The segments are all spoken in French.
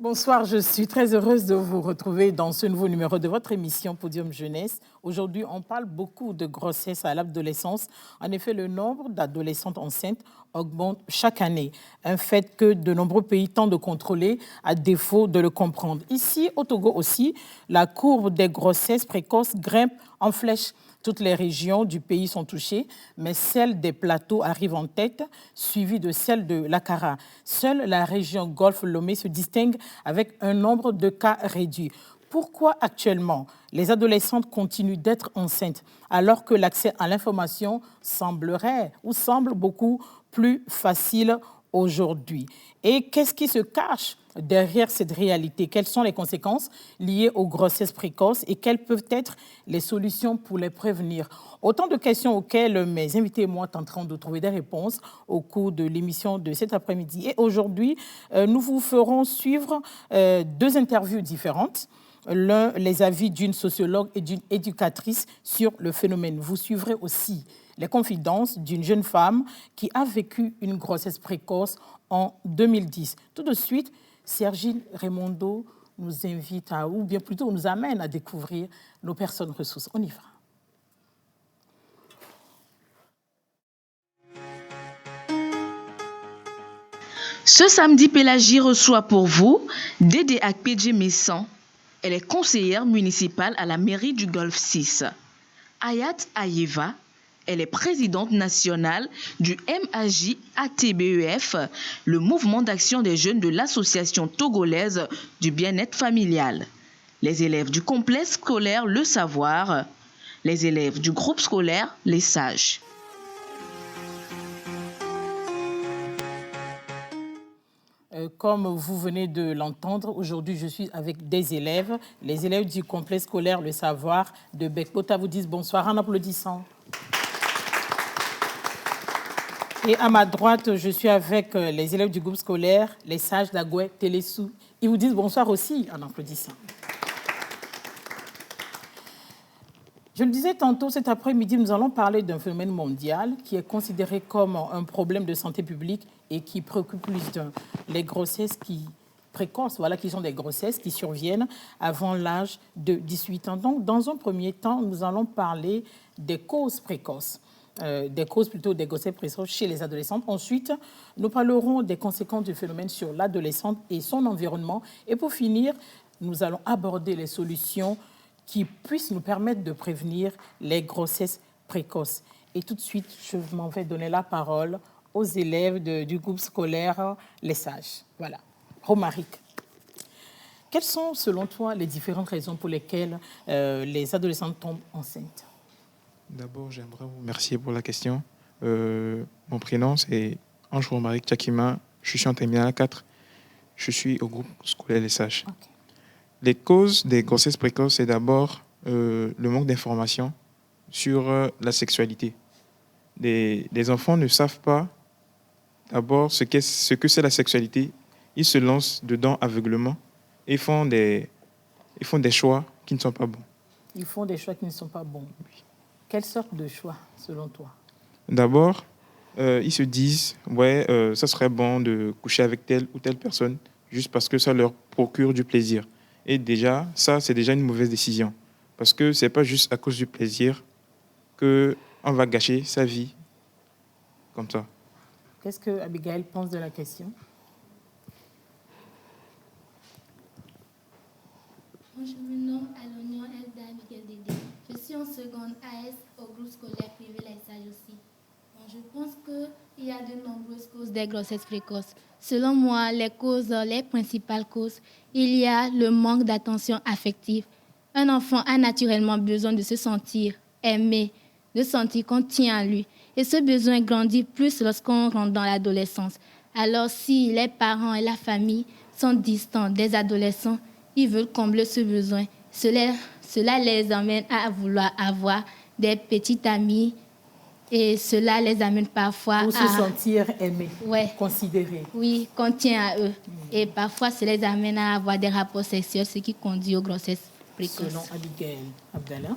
Bonsoir, je suis très heureuse de vous retrouver dans ce nouveau numéro de votre émission Podium Jeunesse. Aujourd'hui, on parle beaucoup de grossesse à l'adolescence. En effet, le nombre d'adolescentes enceintes augmente chaque année, un fait que de nombreux pays tentent de contrôler à défaut de le comprendre. Ici, au Togo aussi, la courbe des grossesses précoces grimpe en flèche. Toutes les régions du pays sont touchées, mais celle des plateaux arrive en tête, suivie de celle de l'Akara. Seule la région Golfe-Lomé se distingue avec un nombre de cas réduit. Pourquoi actuellement les adolescentes continuent d'être enceintes alors que l'accès à l'information semble beaucoup plus facile aujourd'hui? Et qu'est-ce qui se cache derrière cette réalité? Quelles sont les conséquences liées aux grossesses précoces et quelles peuvent être les solutions pour les prévenir? Autant de questions auxquelles mes invités et moi tenterons de trouver des réponses au cours de l'émission de cet après-midi. Et aujourd'hui, nous vous ferons suivre deux interviews différentes. L'un, les avis d'une sociologue et d'une éducatrice sur le phénomène. Vous suivrez aussi les confidences d'une jeune femme qui a vécu une grossesse précoce en 2010. Tout de suite, Sergine Raimondo nous invite ou bien plutôt nous amène à découvrir nos personnes ressources. On y va. Ce samedi, Pélagie reçoit pour vous Dédé Akpedje Messan. Elle est conseillère municipale à la mairie du Golfe 6. Ayat Ayeva, elle est présidente nationale du MAJ-ATBEF, le mouvement d'action des jeunes de l'association togolaise du bien-être familial. Les élèves du complexe scolaire Le Savoir, les élèves du groupe scolaire Les Sages. Comme vous venez de l'entendre, aujourd'hui, je suis avec des élèves, les élèves du complexe scolaire Le Savoir de Bekpota. Vous disent bonsoir en applaudissant. Et à ma droite, je suis avec les élèves du groupe scolaire Les Sages d'Agoué Télésou. Ils vous disent bonsoir aussi en applaudissant. Je le disais tantôt, cet après-midi, nous allons parler d'un phénomène mondial qui est considéré comme un problème de santé publique et qui préoccupe plus d'un. Les grossesses précoces, qui sont des grossesses qui surviennent avant l'âge de 18 ans. Donc, dans un premier temps, nous allons parler des causes précoces. Des causes plutôt des grossesses précoces chez les adolescentes. Ensuite, nous parlerons des conséquences du phénomène sur l'adolescente et son environnement. Et pour finir, nous allons aborder les solutions qui puissent nous permettre de prévenir les grossesses précoces. Et tout de suite, je m'en vais donner la parole aux élèves du groupe scolaire Les Sages. Voilà. Romaric, quelles sont, selon toi, les différentes raisons pour lesquelles les adolescentes tombent enceintes? D'abord, j'aimerais vous remercier pour la question. Mon prénom, c'est Ange Romaric Tchakima. Je suis en terminale 4. Je suis au groupe scolaire Les Sages. Okay. Les causes des grossesses précoces, c'est d'abord le manque d'informations sur la sexualité. Les enfants ne savent pas d'abord ce que c'est la sexualité. Ils se lancent dedans aveuglement et font des choix qui ne sont pas bons. Ils font des choix qui ne sont pas bons. Oui. Quelle sorte de choix, selon toi? D'abord, ils se disent ça serait bon de coucher avec telle ou telle personne juste parce que ça leur procure du plaisir. Et déjà, ça, c'est déjà une mauvaise décision. Parce que ce n'est pas juste à cause du plaisir qu'on va gâcher sa vie comme ça. Qu'est-ce que Abigail pense de la question? Bonjour, je me nomme Alonion Elda Abigail Dédé. Je suis en seconde AS au groupe scolaire privé Les Sages aussi. Bon, je pense qu'il y a de nombreuses causes des grossesses précoces. Selon moi, les principales causes, il y a le manque d'attention affective. Un enfant a naturellement besoin de se sentir aimé, de sentir qu'on tient à lui. Et ce besoin grandit plus lorsqu'on rentre dans l'adolescence. Alors, si les parents et la famille sont distants des adolescents, ils veulent combler ce besoin. Cela les amène à vouloir avoir des petits amis et cela les amène parfois pour se sentir aimés, considérés. Oui, qu'on tient à eux. Et parfois, cela les amène à avoir des rapports sexuels, ce qui conduit aux grossesses précoces. Selon Abigail Abdallah.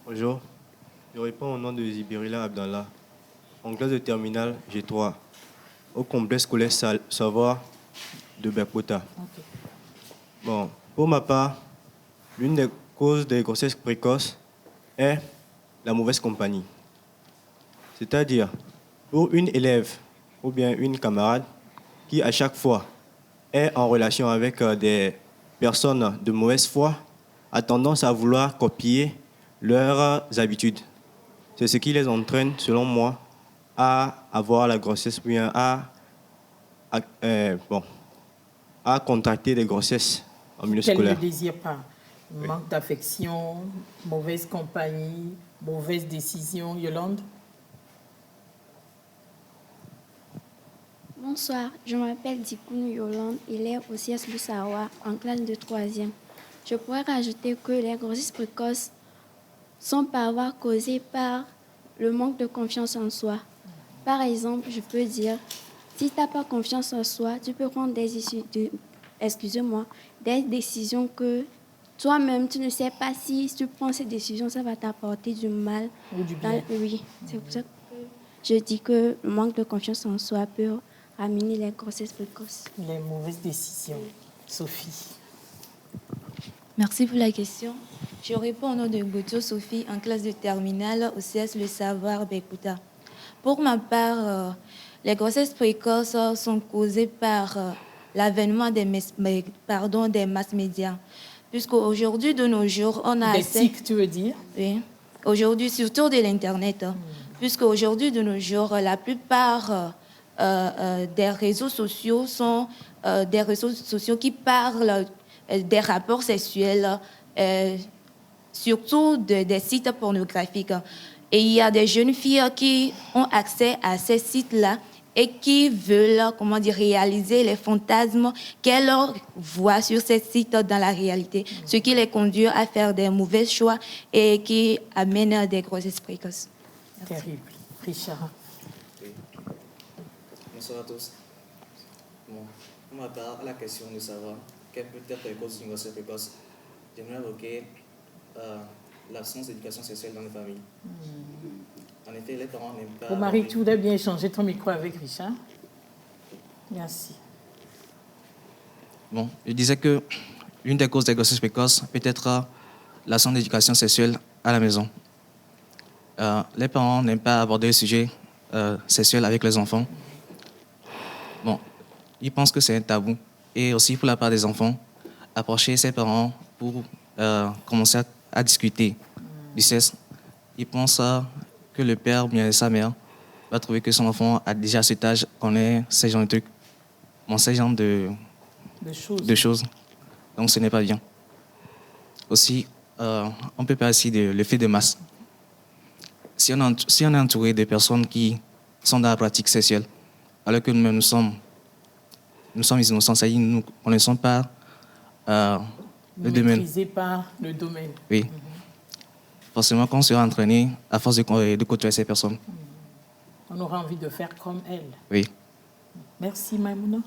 Bonjour, je réponds au nom de Zibirila Abdallah. En classe de terminale, G3, au complexe scolaire Savoir, de Bekota. Ok. Bon, pour ma part, l'une des causes des grossesses précoces est la mauvaise compagnie. C'est-à-dire, pour une élève ou bien une camarade qui, à chaque fois, est en relation avec des personnes de mauvaise foi, a tendance à vouloir copier leurs habitudes. C'est ce qui les entraîne, selon moi, à avoir la grossesse, bien à contracter des grossesses en milieu Qu'elle ne scolaire. désire pas. Manque d'affection, mauvaise compagnie, mauvaise décision. Yolande? Bonsoir, je m'appelle Dikoun Yolande, élève au CS Lusawa en classe de 3e. Je pourrais rajouter que les grossesses précoces sont parfois causées par le manque de confiance en soi. Par exemple, je peux dire, si tu n'as pas confiance en soi, tu peux prendre des décisions que toi-même, tu ne sais pas si tu prends ces décisions, ça va t'apporter du mal. Ou du bien. Oui, c'est pour ça que je dis que le manque de confiance en soi peut amener les grossesses précoces. Les mauvaises décisions. Sophie? Merci pour la question. Je réponds au nom de Goto Sophie en classe de terminale au CS Le Savoir Bekouta. Pour ma part, les grossesses précoces sont causées par l'avènement des mass médias. Puisqu'aujourd'hui, de nos jours, on a Des accès... tics, tu veux dire? Oui. Aujourd'hui, surtout de l'Internet. Puisqu'aujourd'hui, de nos jours, la plupart des réseaux sociaux sont des réseaux sociaux qui parlent des rapports sexuels, surtout des sites pornographiques. Et il y a des jeunes filles qui ont accès à ces sites-là et qui veulent, réaliser les fantasmes qu'elles voient sur ces sites dans la réalité, ce qui les conduit à faire des mauvais choix et qui amène à des grossesses précoces. Terrible. Richard? Oui. Bonsoir à tous. Bon, pour ma part, à la question de savoir quelle peut être les causes d'une grossesse précoce, j'aimerais évoquer l'absence d'éducation sexuelle dans les familles. En effet, les parents n'aiment pas... Marie, tu voudrais bien échanger ton micro avec Richard? Merci. Bon, je disais que l'une des causes des grossesses précoces peut être l'absence d'éducation sexuelle à la maison. Les parents n'aiment pas aborder le sujet sexuel avec les enfants. Bon, ils pensent que c'est un tabou. Et aussi, pour la part des enfants, approcher ses parents pour commencer à discuter du sexe. Ils pensent que le père ou bien sa mère va trouver que son enfant a déjà cet âge, connaît ces genres de trucs. Bon, ces genres de choses. Donc, ce n'est pas bien. Aussi, on peut parler aussi de l'effet de masse. Si on est entouré de personnes qui sont dans la pratique sexuelle, alors que nous sommes innocents, c'est-à-dire nous ne connaissons pas le domaine. Maîtrisé par le domaine. Oui. Forcément, quand on sera entraîné, à force de côtoyer ces personnes. On aura envie de faire comme elle. Oui. Merci, Maïmouna.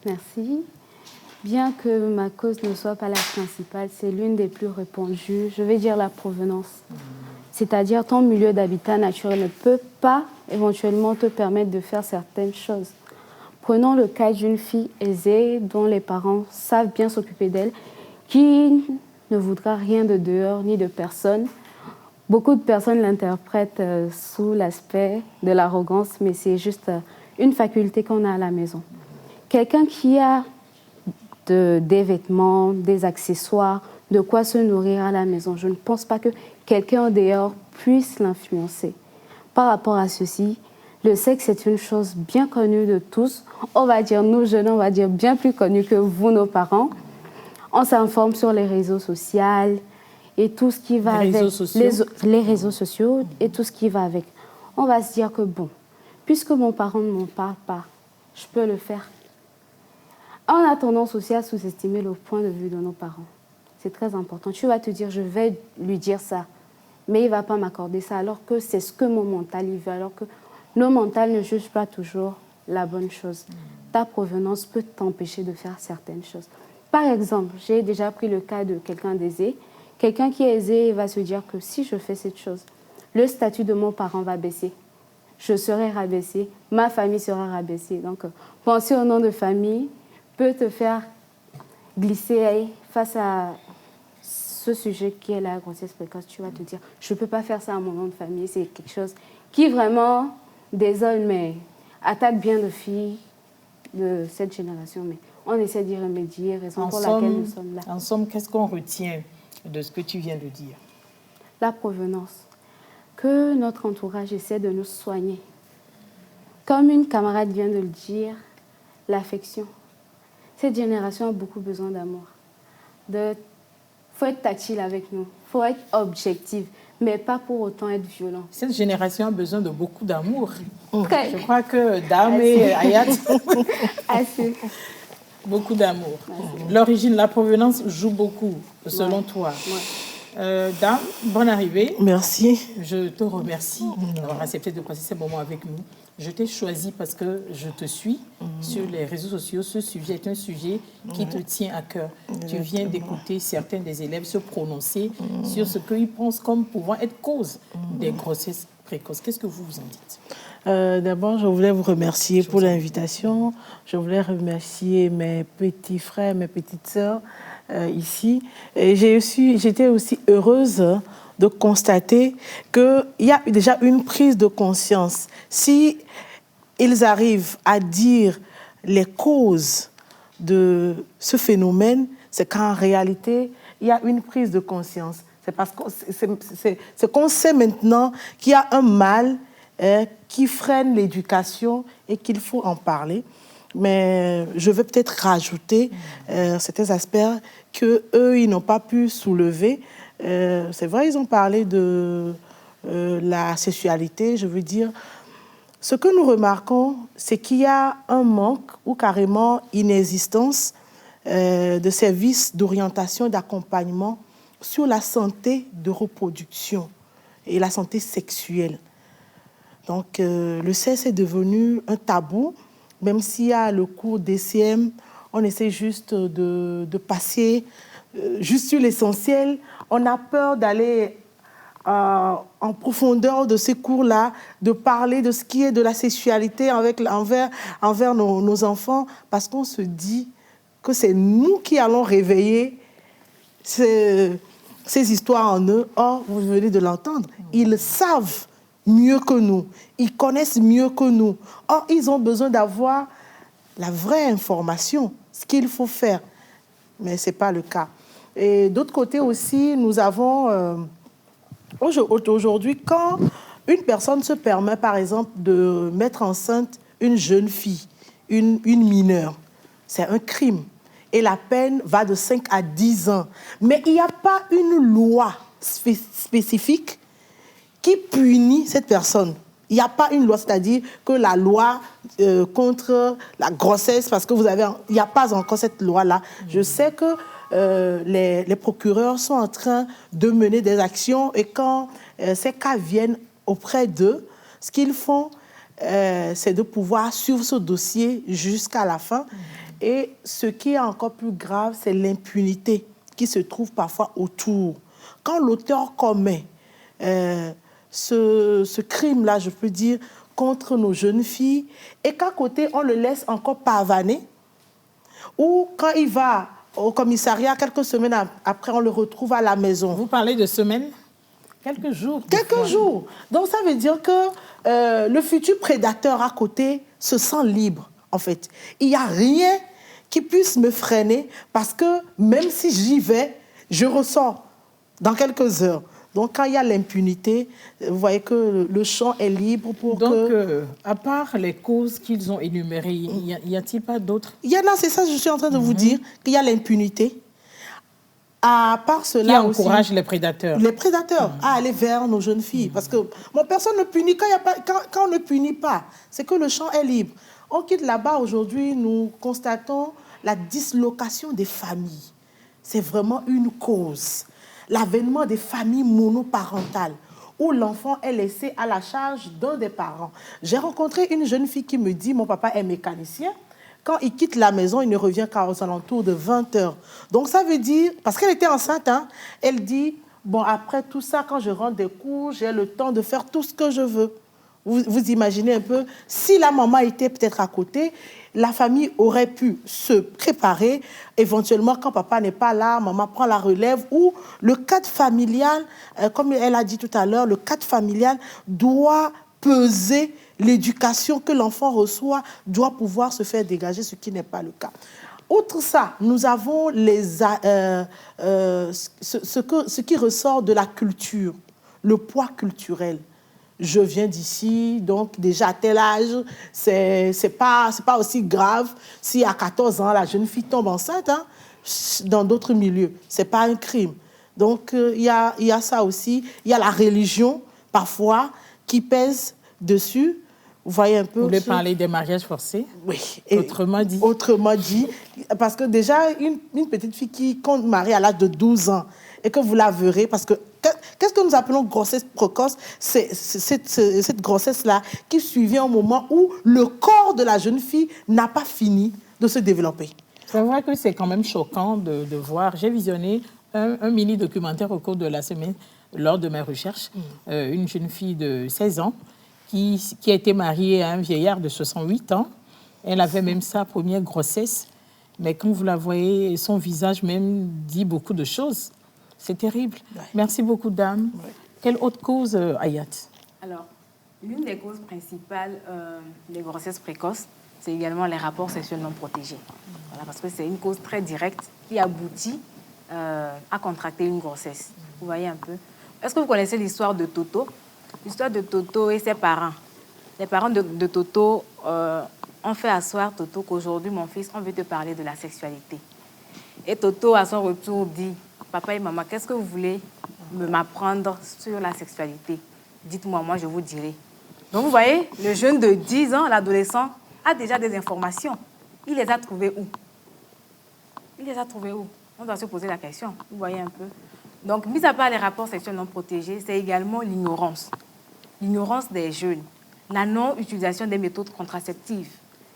Merci. Bien que ma cause ne soit pas la principale, c'est l'une des plus répandues. Je vais dire la provenance. C'est-à-dire ton milieu d'habitat naturel ne peut pas éventuellement te permettre de faire certaines choses. Prenons le cas d'une fille aisée dont les parents savent bien s'occuper d'elle, qui ne voudra rien de dehors ni de personne. Beaucoup de personnes l'interprètent sous l'aspect de l'arrogance, mais c'est juste une faculté qu'on a à la maison. Quelqu'un qui a des vêtements, des accessoires, de quoi se nourrir à la maison, je ne pense pas que quelqu'un dehors puisse l'influencer. Par rapport à ceci, le sexe est une chose bien connue de tous. On va dire, nous jeunes, on va dire bien plus connue que vous, nos parents. On s'informe sur les réseaux sociaux et tout ce qui va avec les réseaux sociaux et tout ce qui va avec. On va se dire que bon, puisque mon parent ne m'en parle pas, je peux le faire. On a tendance aussi à sous-estimer le point de vue de nos parents. C'est très important. Tu vas te dire, je vais lui dire ça, mais il ne va pas m'accorder ça, alors que c'est ce que mon mental y veut, alors que nos mentales ne jugent pas toujours la bonne chose. Ta provenance peut t'empêcher de faire certaines choses. Par exemple, j'ai déjà pris le cas de quelqu'un d'aisé. Quelqu'un qui est aisé va se dire que si je fais cette chose, le statut de mon parent va baisser. Je serai rabaissée, ma famille sera rabaissée. Donc, penser au nom de famille peut te faire glisser face à ce sujet qui est la grossesse précoce. Tu vas te dire, je ne peux pas faire ça à mon nom de famille. C'est quelque chose qui vraiment, désolé, mais attaque bien de filles de cette génération. Mais on essaie d'y remédier, raison pour laquelle nous sommes là. En somme, qu'est-ce qu'on retient de ce que tu viens de dire? La provenance. Que notre entourage essaie de nous soigner. Comme une camarade vient de le dire, l'affection. Cette génération a beaucoup besoin d'amour. Il faut être tactile avec nous, il faut être objectif, mais pas pour autant être violent. Cette génération a besoin de beaucoup d'amour. Très. Je crois que Dame et Ayat, Assez. beaucoup d'amour. L'origine, la provenance joue beaucoup, selon toi. Dame, bonne arrivée. Merci. Je te remercie d'avoir accepté de passer ces moments avec nous. Je t'ai choisi parce que je te suis sur les réseaux sociaux. Ce sujet est un sujet qui te tient à cœur. Tu viens d'écouter certains des élèves se prononcer sur ce qu'ils pensent comme pouvant être cause des grossesses précoces. Qu'est-ce que vous en dites? D'abord, je voulais vous remercier pour l'invitation. Je voulais remercier mes petits frères, mes petites sœurs ici. Et j'étais aussi heureuse de constater qu'il y a déjà une prise de conscience. Si ils arrivent à dire les causes de ce phénomène, c'est qu'en réalité, il y a une prise de conscience. C'est parce qu'on sait maintenant qu'il y a un mal qui freine l'éducation et qu'il faut en parler. Mais je veux peut-être rajouter certains aspects qu'eux, ils n'ont pas pu soulever. C'est vrai, ils ont parlé de la sexualité, je veux dire. Ce que nous remarquons, c'est qu'il y a un manque ou carrément inexistence de services d'orientation et d'accompagnement sur la santé de reproduction et la santé sexuelle. Donc, le sexe est devenu un tabou, même s'il y a le cours DCM, on essaie juste de passer juste sur l'essentiel. On a peur d'aller en profondeur de ces cours-là, de parler de ce qui est de la sexualité envers nos enfants, parce qu'on se dit que c'est nous qui allons réveiller ces histoires en eux. Or, vous venez de l'entendre, ils savent mieux que nous, ils connaissent mieux que nous. Or, ils ont besoin d'avoir la vraie information, ce qu'il faut faire. Mais ce n'est pas le cas. Et d'autre côté aussi, nous avons... aujourd'hui, quand une personne se permet, par exemple, de mettre enceinte une jeune fille, une mineure, c'est un crime. Et la peine va de 5 à 10 ans. Mais il n'y a pas une loi spécifique qui punit cette personne. Il n'y a pas une loi, c'est-à-dire que la loi contre la grossesse, parce que il n'y a pas encore cette loi-là. Je sais que les procureurs sont en train de mener des actions et quand ces cas viennent auprès d'eux, ce qu'ils font, c'est de pouvoir suivre ce dossier jusqu'à la fin. Et ce qui est encore plus grave, c'est l'impunité qui se trouve parfois autour. Quand l'auteur commet ce crime-là, je peux dire, contre nos jeunes filles, et qu'à côté, on le laisse encore pavaner, ou quand il va au commissariat, quelques semaines après, on le retrouve à la maison. Vous parlez de semaines? Quelques jours. Quelques jours. Donc, ça veut dire que le futur prédateur à côté se sent libre, en fait. Il n'y a rien qui puisse me freiner parce que même si j'y vais, je ressors dans quelques heures. Donc, quand il y a l'impunité, vous voyez que le champ est libre pour Donc, à part les causes qu'ils ont énumérées, y a-t-il pas d'autres? Il y en a, c'est ça que je suis en train de vous dire, qu'il y a l'impunité. À part cela qui encourage les prédateurs. Les prédateurs à aller vers nos jeunes filles. Parce que personne ne punit. Quand on ne punit pas, c'est que le champ est libre. On quitte là-bas aujourd'hui, nous constatons la dislocation des familles. C'est vraiment une cause. L'avènement des familles monoparentales, où l'enfant est laissé à la charge d'un des parents. J'ai rencontré une jeune fille qui me dit, mon papa est mécanicien, quand il quitte la maison, il ne revient qu'aux alentours de 20 heures. Donc ça veut dire, parce qu'elle était enceinte, elle dit, bon, après tout ça, quand je rentre des cours, j'ai le temps de faire tout ce que je veux. Vous imaginez un peu, si la maman était peut-être à côté, la famille aurait pu se préparer. Éventuellement, quand papa n'est pas là, maman prend la relève. Ou le cadre familial, comme elle a dit tout à l'heure, le cadre familial doit peser l'éducation que l'enfant reçoit, doit pouvoir se faire dégager, ce qui n'est pas le cas. Outre ça, nous avons ce qui ressort de la culture, le poids culturel. Je viens d'ici, donc déjà à tel âge, c'est pas aussi grave si à 14 ans, la jeune fille tombe enceinte. Hein, dans d'autres milieux, c'est pas un crime. Donc, il y a ça aussi. Il y a la religion, parfois, qui pèse dessus. Vous voyez un peu. Vous voulez parler des mariages forcés? Oui. Autrement dit. Autrement dit, parce que déjà, une petite fille qui compte marier à l'âge de 12 ans et que vous la verrez, parce que qu'est-ce que nous appelons grossesse précoce? C'est cette grossesse-là qui survient au moment où le corps de la jeune fille n'a pas fini de se développer. C'est vrai que c'est quand même choquant de voir. J'ai visionné un mini-documentaire au cours de la semaine, lors de mes recherches, une jeune fille de 16 ans qui a été mariée à un vieillard de 68 ans. Elle avait même sa première grossesse. Mais quand vous la voyez, son visage même dit beaucoup de choses. C'est terrible. Ouais. Merci beaucoup, dame. Ouais. Quelle autre cause, Ayat? Alors, l'une des causes principales des grossesses précoces, c'est également les rapports sexuels non protégés. Voilà, parce que c'est une cause très directe qui aboutit à contracter une grossesse. Vous voyez un peu? Est-ce que vous connaissez l'histoire de Toto? L'histoire de Toto et ses parents. Les parents de Toto ont fait asseoir Toto qu'aujourd'hui, mon fils, on veut te parler de la sexualité. Et Toto, à son retour, dit, papa et maman, qu'est-ce que vous voulez m'apprendre sur la sexualité? Dites-moi, moi, je vous dirai. Donc, vous voyez, le jeune de 10 ans, l'adolescent, a déjà des informations. Il les a trouvées où? On doit se poser la question. Vous voyez un peu? Donc, mis à part les rapports sexuels non protégés, c'est également l'ignorance. L'ignorance des jeunes. La non-utilisation des méthodes contraceptives.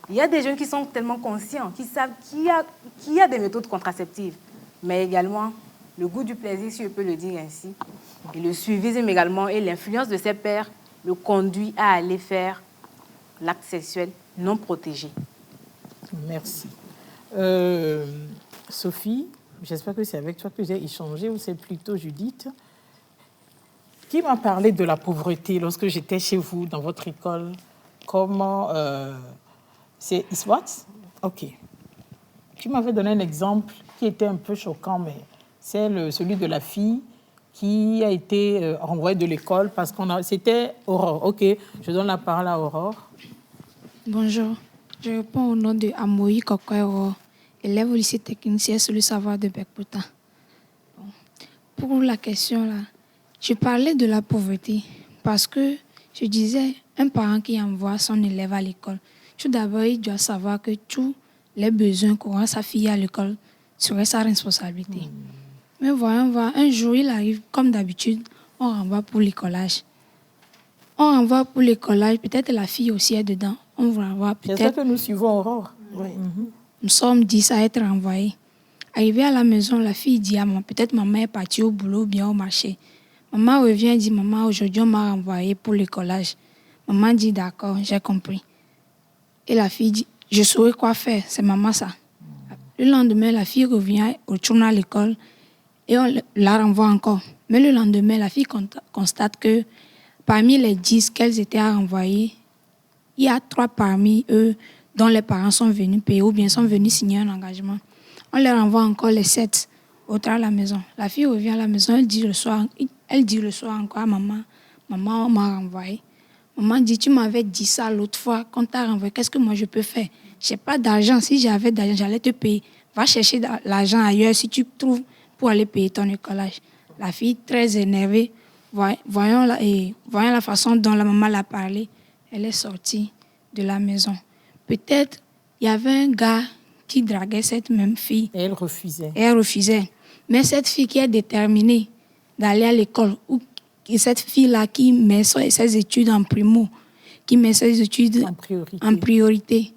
Il y a des jeunes qui sont tellement conscients, qui savent qu'il y a des méthodes contraceptives. Mais également, le goût du plaisir, si je peux le dire ainsi, et le suivisme également, et l'influence de ses pairs le conduit à aller faire l'acte sexuel non protégé. Merci. Sophie, j'espère que c'est avec toi que j'ai échangé, ou c'est plutôt Judith, qui m'a parlé de la pauvreté lorsque j'étais chez vous, dans votre école. Comment... c'est Iswat? OK. Tu m'avais donné un exemple qui était un peu choquant, mais c'est celui de la fille qui a été renvoyée de l'école parce c'était Aurore. OK, je donne la parole à Aurore. Bonjour, je réponds au nom de Amoï Kokoero, élève au lycée technicien sur le savoir de Bekpouta. Pour la question là, je parlais de la pauvreté parce que je disais, un parent qui envoie son élève à l'école, tout d'abord, il doit savoir que tous les besoins qu'aura sa fille à l'école seraient sa responsabilité. Mais voyons voir, un jour, il arrive, comme d'habitude, on renvoie pour l'écolage. Peut-être la fille aussi est dedans. On va renvoie peut-être... C'est ça que nous suivons Aurore. Oui. Nous sommes 10 à être renvoyés. Arrivé à la maison, la fille dit à maman, peut-être maman est partie au boulot ou bien au marché. Maman revient et dit, maman, aujourd'hui, on m'a renvoyé pour l'écolage. Maman dit, d'accord, j'ai compris. Et la fille dit, je saurais quoi faire, c'est maman ça. Le lendemain, la fille revient, retourne à l'école et on la renvoie encore. Mais le lendemain, la fille constate que parmi les 10 qu'elles étaient à renvoyer, il y a 3 parmi eux dont les parents sont venus payer ou bien sont venus signer un engagement. On les renvoie encore les 7 autres à la maison. La fille revient à la maison, elle dit le soir encore à maman, on m'a renvoyé. Maman dit, tu m'avais dit ça l'autre fois, quand tu as renvoyé, qu'est-ce que moi je peux faire? Je n'ai pas d'argent. Si j'avais d'argent, j'allais te payer. Va chercher l'argent ailleurs si tu trouves pour aller payer ton écolage. La fille, très énervée, voyant la façon dont la maman l'a parlé, elle est sortie de la maison. Peut-être il y avait un gars qui draguait cette même fille. Et elle refusait. Mais cette fille qui est déterminée d'aller à l'école, ou cette fille-là qui met ses études en primo, qui met ses études en priorité,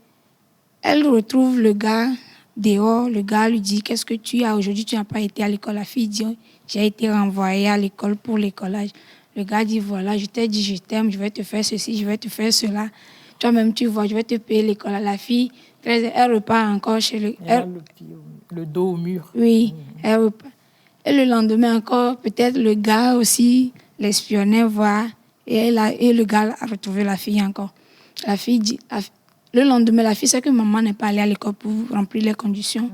elle retrouve le gars dehors. Le gars lui dit, qu'est-ce que tu as aujourd'hui? Tu n'as pas été à l'école. La fille dit, j'ai été renvoyée à l'école pour l'écolage. Le gars dit, voilà, je t'ai dit, je t'aime, je vais te faire ceci, je vais te faire cela. Toi-même, tu vois, je vais te payer l'école. La fille, Elle repart encore chez le... Le dos au mur. Oui, elle repart. Et le lendemain encore, peut-être le gars aussi l'espionnait, voir. Et le gars a retrouvé la fille encore. La fille dit... Le lendemain, la fille sait que maman n'est pas allée à l'école pour remplir les conditions.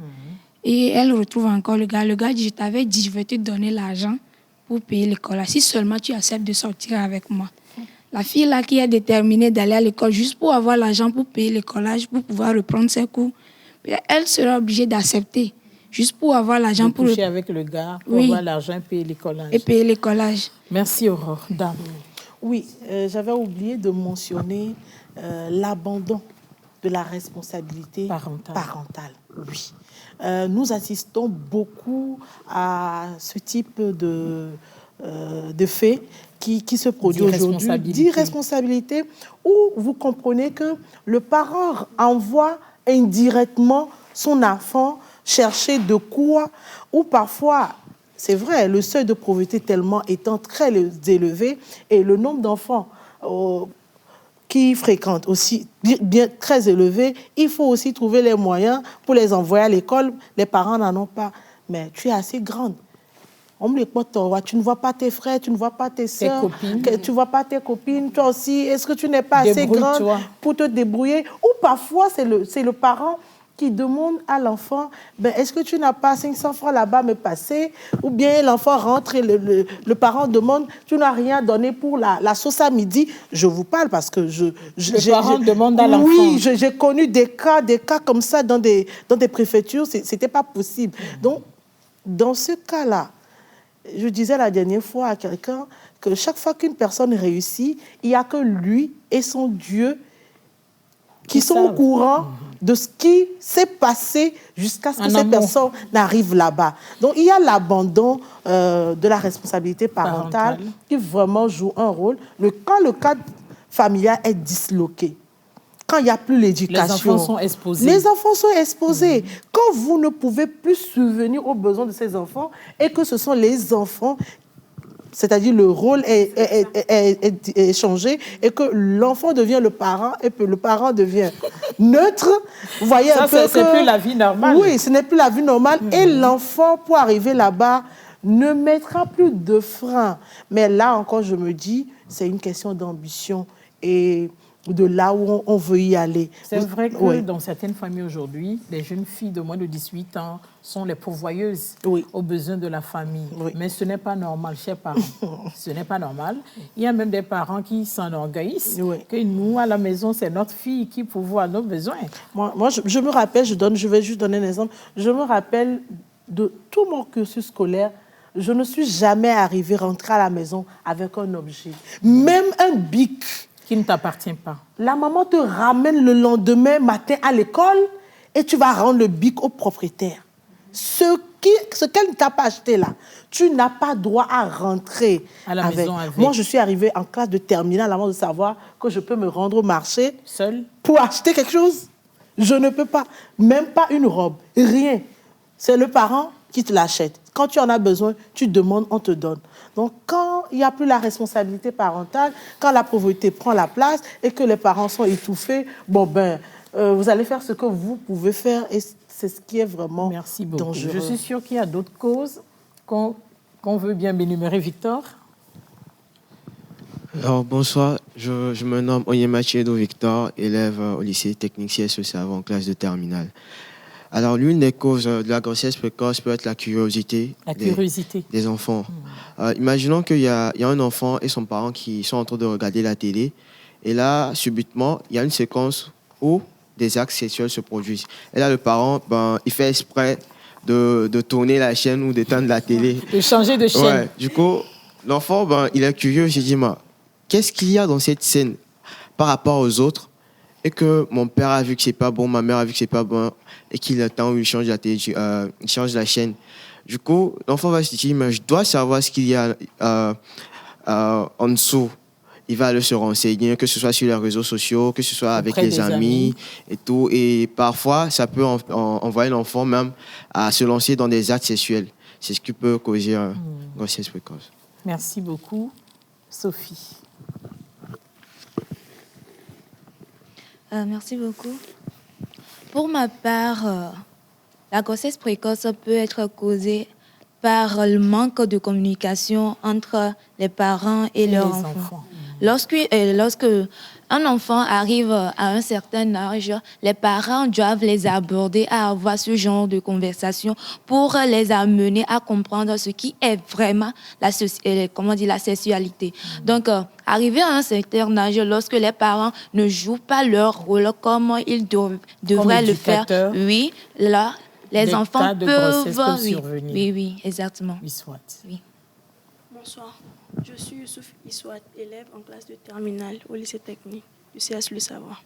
Et elle retrouve encore le gars. Le gars dit, je t'avais dit, je vais te donner l'argent pour payer l'école. Si seulement tu acceptes de sortir avec moi. La fille là qui est déterminée d'aller à l'école juste pour avoir l'argent pour payer l'écolage, pour pouvoir reprendre ses cours, elle sera obligée d'accepter juste pour avoir l'argent pour coucher avec le gars, pour avoir l'argent et payer l'écolage. Et payer l'écolage. Merci Aurore. Dame. Oui, j'avais oublié de mentionner l'abandon de la responsabilité parentale. Oui. Nous assistons beaucoup à ce type de faits qui se produit aujourd'hui, d'irresponsabilité, où vous comprenez que le parent envoie indirectement son enfant chercher de quoi, ou parfois, c'est vrai, le seuil de pauvreté tellement étant très élevé, et le nombre d'enfants qui fréquentent aussi bien très élevé, il faut aussi trouver les moyens pour les envoyer à l'école. Les parents n'en ont pas. Mais tu es assez grande. Tu ne vois pas tes frères, tu ne vois pas tes soeurs, tu ne vois pas tes copines, toi aussi. Est-ce que tu n'es pas assez grande pour te débrouiller? Ou parfois, c'est le parent qui demande à l'enfant, est-ce que tu n'as pas 500 francs là-bas à me passer? Ou bien l'enfant rentre et le parent demande, tu n'as rien donné pour la sauce à midi. Je vous parle parce que le parent demande à l'enfant. Oui, j'ai connu des cas comme ça dans des préfectures, c'était pas possible. Donc, dans ce cas-là, je disais la dernière fois à quelqu'un que chaque fois qu'une personne réussit, il n'y a que lui et son Dieu qui sont au courant de ce qui s'est passé jusqu'à ce que ces personnes n'arrivent là-bas. Donc, il y a l'abandon de la responsabilité parentale qui vraiment joue un rôle. Quand le cadre familial est disloqué, quand il n'y a plus l'éducation, les enfants sont exposés. Les enfants sont exposés. Quand vous ne pouvez plus subvenir aux besoins de ces enfants et que ce sont les enfants, c'est-à-dire le rôle est changé et que l'enfant devient le parent et que le parent devient neutre, vous voyez un peu que... c'est plus la vie normale. Oui, ce n'est plus la vie normale. Et l'enfant, pour arriver là-bas, ne mettra plus de frein. Mais là encore, je me dis, c'est une question d'ambition et de là où on veut y aller. C'est vrai que dans certaines familles aujourd'hui, les jeunes filles de moins de 18 ans sont les pourvoyeuses aux besoins de la famille. Mais ce n'est pas normal, chers parents. Ce n'est pas normal. Il y a même des parents qui s'enorgueillissent que nous, à la maison, c'est notre fille qui pourvoit à nos besoins. Moi je me rappelle, je vais juste donner un exemple, je me rappelle de tout mon cursus scolaire, je ne suis jamais arrivée rentrer à la maison avec un objet. Même un bic. Qui ne t'appartient pas. La maman te ramène le lendemain matin à l'école et tu vas rendre le bic au propriétaire. Ce qu'elle ne t'a pas acheté là, tu n'as pas droit à rentrer à la maison avec. Moi, je suis arrivée en classe de terminale avant de savoir que je peux me rendre au marché seule pour acheter quelque chose. Je ne peux pas. Même pas une robe. Rien. C'est le parent qui te l'achète. Quand tu en as besoin, tu demandes, on te donne. Donc, quand il n'y a plus la responsabilité parentale, quand la pauvreté prend la place et que les parents sont étouffés, vous allez faire ce que vous pouvez faire et c'est ce qui est vraiment dangereux. Je suis sûre qu'il y a d'autres causes qu'on veut bien énumérer. Victor? Alors, bonsoir, je me nomme Onyemachi Victor, élève au lycée technique CSE Savon en classe de terminale. Alors, l'une des causes de la grossesse précoce peut être la curiosité, des enfants. Imaginons qu'il y a un enfant et son parent qui sont en train de regarder la télé. Et là, subitement, il y a une séquence où des actes sexuels se produisent. Et là, le parent, il fait exprès de tourner la chaîne ou d'éteindre la télé. De changer de chaîne. Ouais. Du coup, l'enfant, il est curieux. J'ai dit, qu'est-ce qu'il y a dans cette scène par rapport aux autres? Et que mon père a vu que c'est pas bon, ma mère a vu que c'est pas bon, et qu'il attend, il change il change la chaîne. Du coup, l'enfant va se dire, mais je dois savoir ce qu'il y a en dessous. Il va aller se renseigner, que ce soit sur les réseaux sociaux, que ce soit avec les amis et tout. Et parfois, ça peut envoyer l'enfant même à se lancer dans des actes sexuels. C'est ce qui peut causer une grossesse précoce. Merci beaucoup. Sophie. Merci beaucoup. Pour ma part, la grossesse précoce peut être causée par le manque de communication entre les parents et leurs enfants. Lorsque un enfant arrive à un certain âge, les parents doivent les aborder à avoir ce genre de conversation pour les amener à comprendre ce qui est vraiment la sexualité. Donc, arrivé à un certain âge, lorsque les parents ne jouent pas leur rôle comme ils devraient le faire, oui, là, les enfants peuvent survenir. Oui, exactement. Oui. Bonsoir. Je suis Youssouf Iswat, élève en classe de terminale au lycée technique du CS Le Savoir.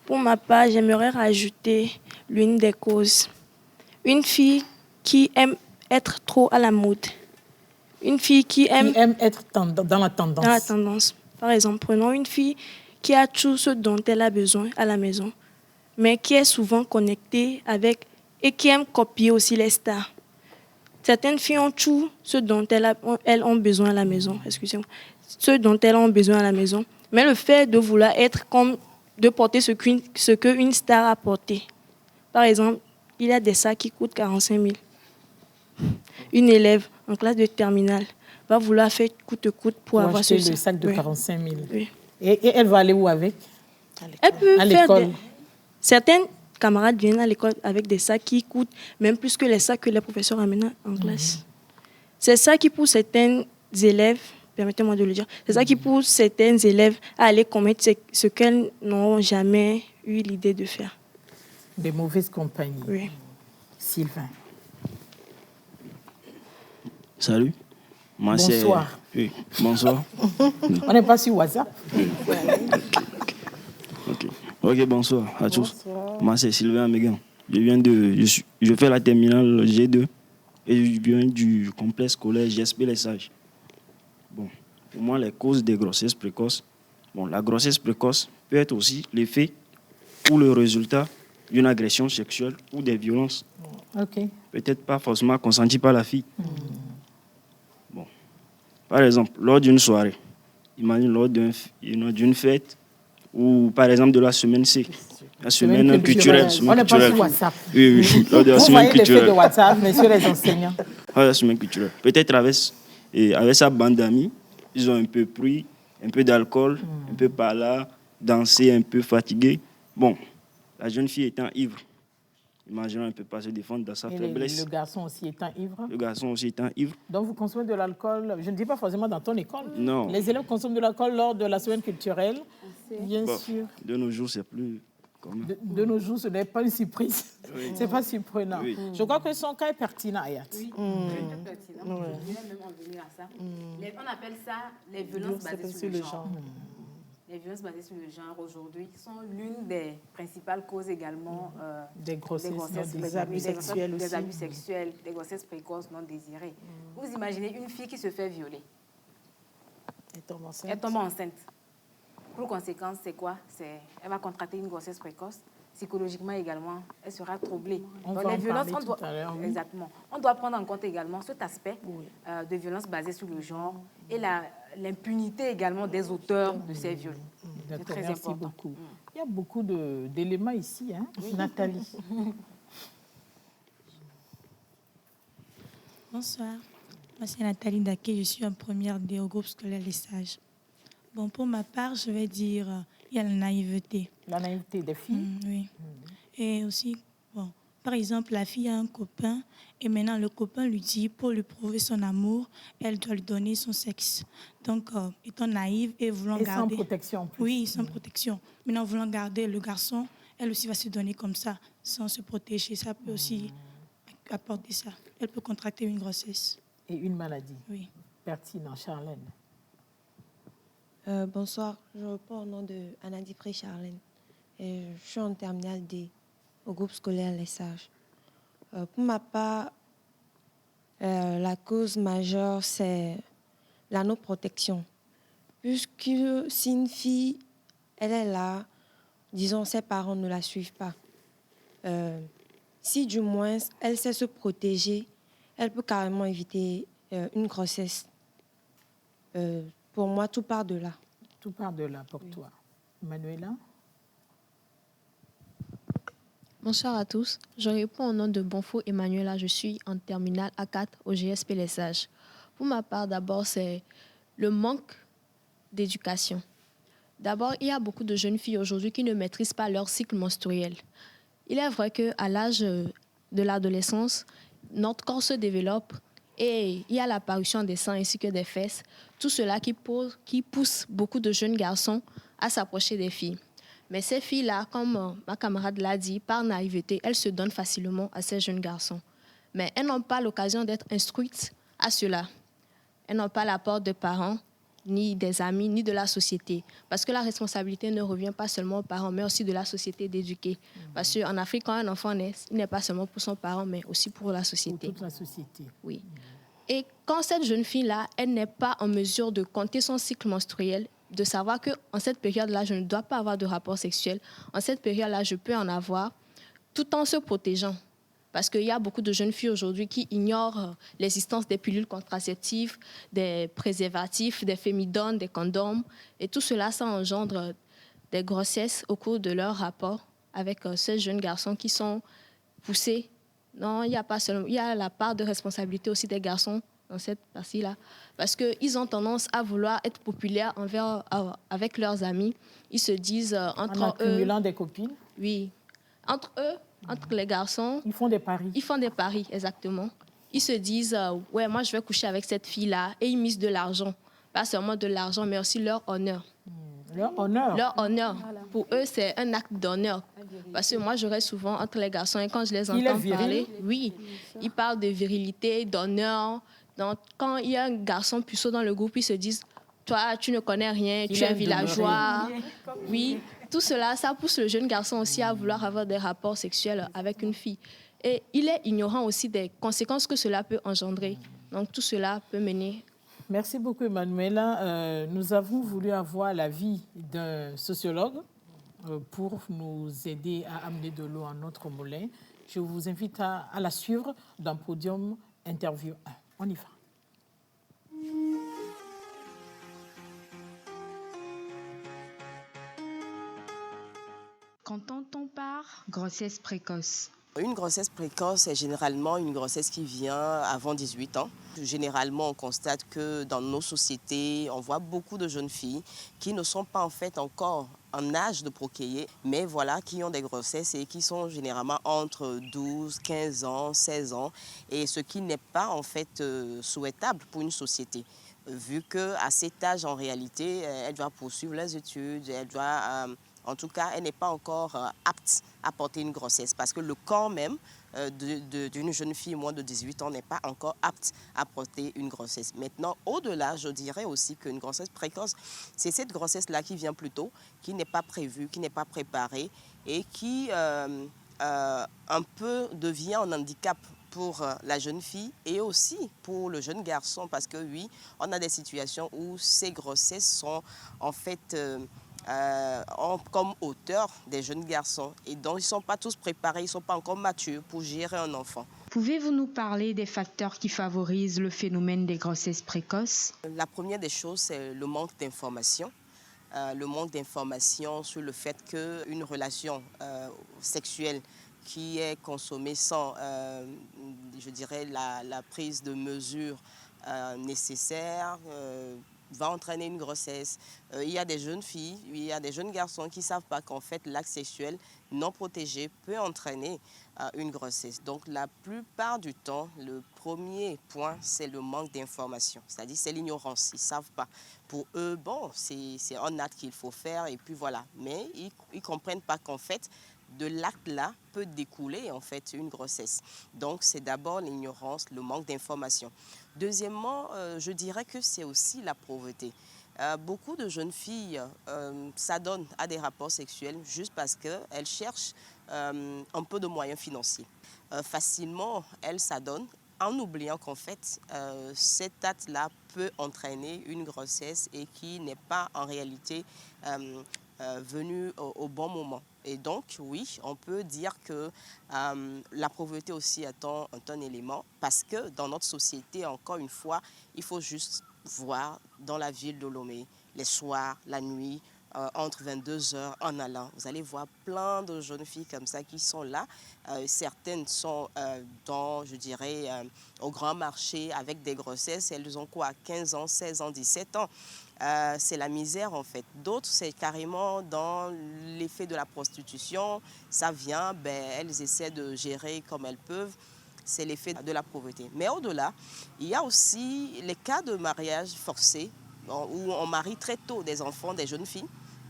Pour ma part, j'aimerais rajouter l'une des causes. Une fille qui aime être trop à la mode. Une fille qui aime être dans la tendance. Dans la tendance. Par exemple, prenons une fille qui a tout ce dont elle a besoin à la maison, mais qui est souvent connectée avec et qui aime copier aussi les stars. Certaines filles ont tout ce dont elles ont besoin à la maison, ce dont elles ont besoin à la maison, mais le fait de vouloir être comme, de porter ce qu'une star a porté. Par exemple, il y a des sacs qui coûtent 45 000. Une élève en classe de terminale va vouloir faire coûte que coûte pour avoir le sac de 45 000. Oui. Et elle va aller où avec? Elle peut à faire l'école. Certaines camarades viennent à l'école avec des sacs qui coûtent même plus que les sacs que les professeurs amènent en classe. C'est ça qui pousse certains élèves, permettez-moi de le dire, c'est ça qui pousse certains élèves à aller commettre ce qu'elles n'ont jamais eu l'idée de faire. Des mauvaises compagnies. Oui. Sylvain. Salut. Moi, bonsoir. Oui, bonsoir. On n'est pas sur WhatsApp. Ok, bonsoir à tous. Moi, c'est Sylvain Amégan. Je fais la terminale G2 et je viens du complexe scolaire GSP Les Sages. Bon, pour moi, les causes des grossesses précoces, la grossesse précoce peut être aussi l'effet ou le résultat d'une agression sexuelle ou des violences. Peut-être pas forcément consenties par la fille. Bon, par exemple, lors d'une soirée, imagine lors d'une fête, ou par exemple de la semaine C, la semaine culturelle. On n'est pas sur WhatsApp. Oui, lors de la Vous semaine voyez culturelle. l'effet de WhatsApp, messieurs les enseignants. La semaine culturelle. Peut-être avec sa bande d'amis, ils ont un peu pris, un peu d'alcool, un peu par là, dansé, un peu fatigué. Bon, la jeune fille étant ivre, imaginons, elle ne peut pas se défendre dans sa faiblesse. Le garçon aussi étant ivre. Le garçon aussi étant ivre. Donc vous consommez de l'alcool, je ne dis pas forcément dans ton école. Non. Les élèves consomment de l'alcool lors de la semaine culturelle, bien sûr. De nos jours, c'est plus commun. De nos jours, ce n'est pas une surprise. Oui. Ce n'est pas surprenant. Oui. Je crois que son cas est pertinent, Ayat. Oui, très pertinent. Je voulais même en venir à ça. On appelle ça les violences basées sur le genre. Les violences basées sur le genre aujourd'hui sont l'une des principales causes également des grossesses, des abus sexuels, des grossesses précoces non désirées. Vous imaginez une fille qui se fait violer. Elle tombe enceinte. Pour conséquence, c'est quoi? Elle va contracter une grossesse précoce. Psychologiquement également, elle sera troublée. Donc les violences, exactement. On doit prendre en compte également cet aspect de violence basée sur le genre et l'impunité également des auteurs de ces viols. C'est très important. Beaucoup. Il y a beaucoup d'éléments ici, hein, Nathalie. Bonsoir. Moi, c'est Nathalie Daké. Je suis en première D au groupe scolaire Les Sages. Bon, pour ma part, je vais dire il y a la naïveté. La naïveté des filles. Oui. Et aussi, par exemple, la fille a un copain et maintenant le copain lui dit, pour lui prouver son amour, elle doit lui donner son sexe. Donc, étant naïve et voulant garder... sans protection en plus. Oui, sans protection. Maintenant, voulant garder le garçon, elle aussi va se donner comme ça, sans se protéger. Ça peut aussi apporter ça. Elle peut contracter une grossesse. Et une maladie. Oui. Pertinent, Charlène. Bonsoir, je réponds au nom de Anna Dipré Charlène. Je suis en terminale D au groupe scolaire Les Sages. Pour ma part, la cause majeure, c'est la non-protection. Puisque si une fille, elle est là, disons, ses parents ne la suivent pas. Si du moins, elle sait se protéger, elle peut carrément éviter une grossesse. Pour moi, tout part de là. Tout part de là pour toi. Manuela? Bonsoir à tous. Je réponds au nom de Bonfo Emmanuela. Je suis en terminale A4 au GSP Les Sages. Pour ma part, d'abord, c'est le manque d'éducation. D'abord, il y a beaucoup de jeunes filles aujourd'hui qui ne maîtrisent pas leur cycle menstruel. Il est vrai qu'à l'âge de l'adolescence, notre corps se développe et il y a l'apparition des seins ainsi que des fesses. Tout cela qui pousse beaucoup de jeunes garçons à s'approcher des filles. Mais ces filles-là, comme ma camarade l'a dit, par naïveté, elles se donnent facilement à ces jeunes garçons. Mais elles n'ont pas l'occasion d'être instruites à cela. Elles n'ont pas l'apport de parents, ni des amis, ni de la société. Parce que la responsabilité ne revient pas seulement aux parents, mais aussi de la société d'éduquer. Parce qu'en Afrique, quand un enfant naît, il n'est pas seulement pour son parent, mais aussi pour la société. Pour toute la société. Oui. Et quand cette jeune fille-là, elle n'est pas en mesure de compter son cycle menstruel, de savoir qu'en cette période-là, je ne dois pas avoir de rapport sexuel. En cette période-là, je peux en avoir tout en se protégeant. Parce qu'il y a beaucoup de jeunes filles aujourd'hui qui ignorent l'existence des pilules contraceptives, des préservatifs, des fémidones, des condoms. Et tout cela, ça engendre des grossesses au cours de leur rapport avec ces jeunes garçons qui sont poussés. Non, il y a pas seulement, il y a la part de responsabilité aussi des garçons dans cette partie-là. Parce qu'ils ont tendance à vouloir être populaires avec leurs amis. Ils se disent entre eux... En accumulant des copines. Oui. Entre eux, entre les garçons... Ils font des paris. Ils font des paris, exactement. Ils se disent, ouais, moi, je vais coucher avec cette fille-là. Et ils misent de l'argent. Pas seulement de l'argent, mais aussi leur honneur. Leur honneur. Leur honneur. Voilà. Pour eux, c'est un acte d'honneur. Parce que moi, je reste souvent entre les garçons et quand je les entends parler, oui, ils parlent de virilité, d'honneur. Donc, quand il y a un garçon puceau dans le groupe, ils se disent, toi, tu ne connais rien, tu es villageois. Oui, tout cela, ça pousse le jeune garçon aussi à vouloir avoir des rapports sexuels avec une fille. Et il est ignorant aussi des conséquences que cela peut engendrer. Donc, tout cela peut mener... Merci beaucoup, Emmanuela. Nous avons voulu avoir l'avis d'un sociologue pour nous aider à amener de l'eau à notre moulin. Je vous invite à la suivre dans Podium Interview 1. On y va. Qu'entend-on par grossesse précoce? Une grossesse précoce est généralement une grossesse qui vient avant 18 ans. Généralement, on constate que dans nos sociétés, on voit beaucoup de jeunes filles qui ne sont pas en fait encore en âge de procréer, mais voilà, qui ont des grossesses et qui sont généralement entre 12, 15 ans, 16 ans, et ce qui n'est pas en fait souhaitable pour une société. Vu qu'à cet âge, en réalité, elle doit poursuivre les études, elle doit... En tout cas, elle n'est pas encore apte à porter une grossesse parce que le corps même d'une jeune fille moins de 18 ans n'est pas encore apte à porter une grossesse. Maintenant, au-delà, je dirais aussi qu'une grossesse précoce, c'est cette grossesse-là qui vient plus tôt, qui n'est pas prévue, qui n'est pas préparée et qui un peu devient un handicap pour la jeune fille et aussi pour le jeune garçon parce que oui, on a des situations où ces grossesses sont en fait... comme auteurs des jeunes garçons. Et donc, ils ne sont pas tous préparés, ils ne sont pas encore matures pour gérer un enfant. Pouvez-vous nous parler des facteurs qui favorisent le phénomène des grossesses précoces? La première des choses, c'est le manque d'information. Le manque d'information sur le fait qu'une relation sexuelle qui est consommée sans, je dirais, la prise de mesures nécessaires, va entraîner une grossesse. Il y a des jeunes filles, il y a des jeunes garçons qui ne savent pas qu'en fait l'acte sexuel non protégé peut entraîner une grossesse. Donc la plupart du temps, le premier point, c'est le manque d'information, c'est-à-dire c'est l'ignorance. Ils ne savent pas. Pour eux, bon, c'est un acte qu'il faut faire et puis voilà. Mais ils ne comprennent pas qu'en fait, de l'acte-là peut découler en fait une grossesse. Donc c'est d'abord l'ignorance, le manque d'information. Deuxièmement, je dirais que c'est aussi la pauvreté. Beaucoup de jeunes filles s'adonnent à des rapports sexuels juste parce qu'elles cherchent un peu de moyens financiers. Facilement, elles s'adonnent en oubliant qu'en fait, cet acte-là peut entraîner une grossesse et qui n'est pas en réalité venu au bon moment. Et donc, oui, on peut dire que la pauvreté aussi est un élément parce que dans notre société, encore une fois, il faut juste voir dans la ville de Lomé, les soirs, la nuit, entre 22h en allant. Vous allez voir plein de jeunes filles comme ça qui sont là. Certaines sont dans, je dirais, au grand marché avec des grossesses. Elles ont quoi, 15 ans, 16 ans, 17 ans. C'est la misère en fait. D'autres, c'est carrément dans l'effet de la prostitution. Ça vient, elles essaient de gérer comme elles peuvent. C'est l'effet de la pauvreté. Mais au-delà, il y a aussi les cas de mariage forcé où on marie très tôt des enfants, des jeunes filles,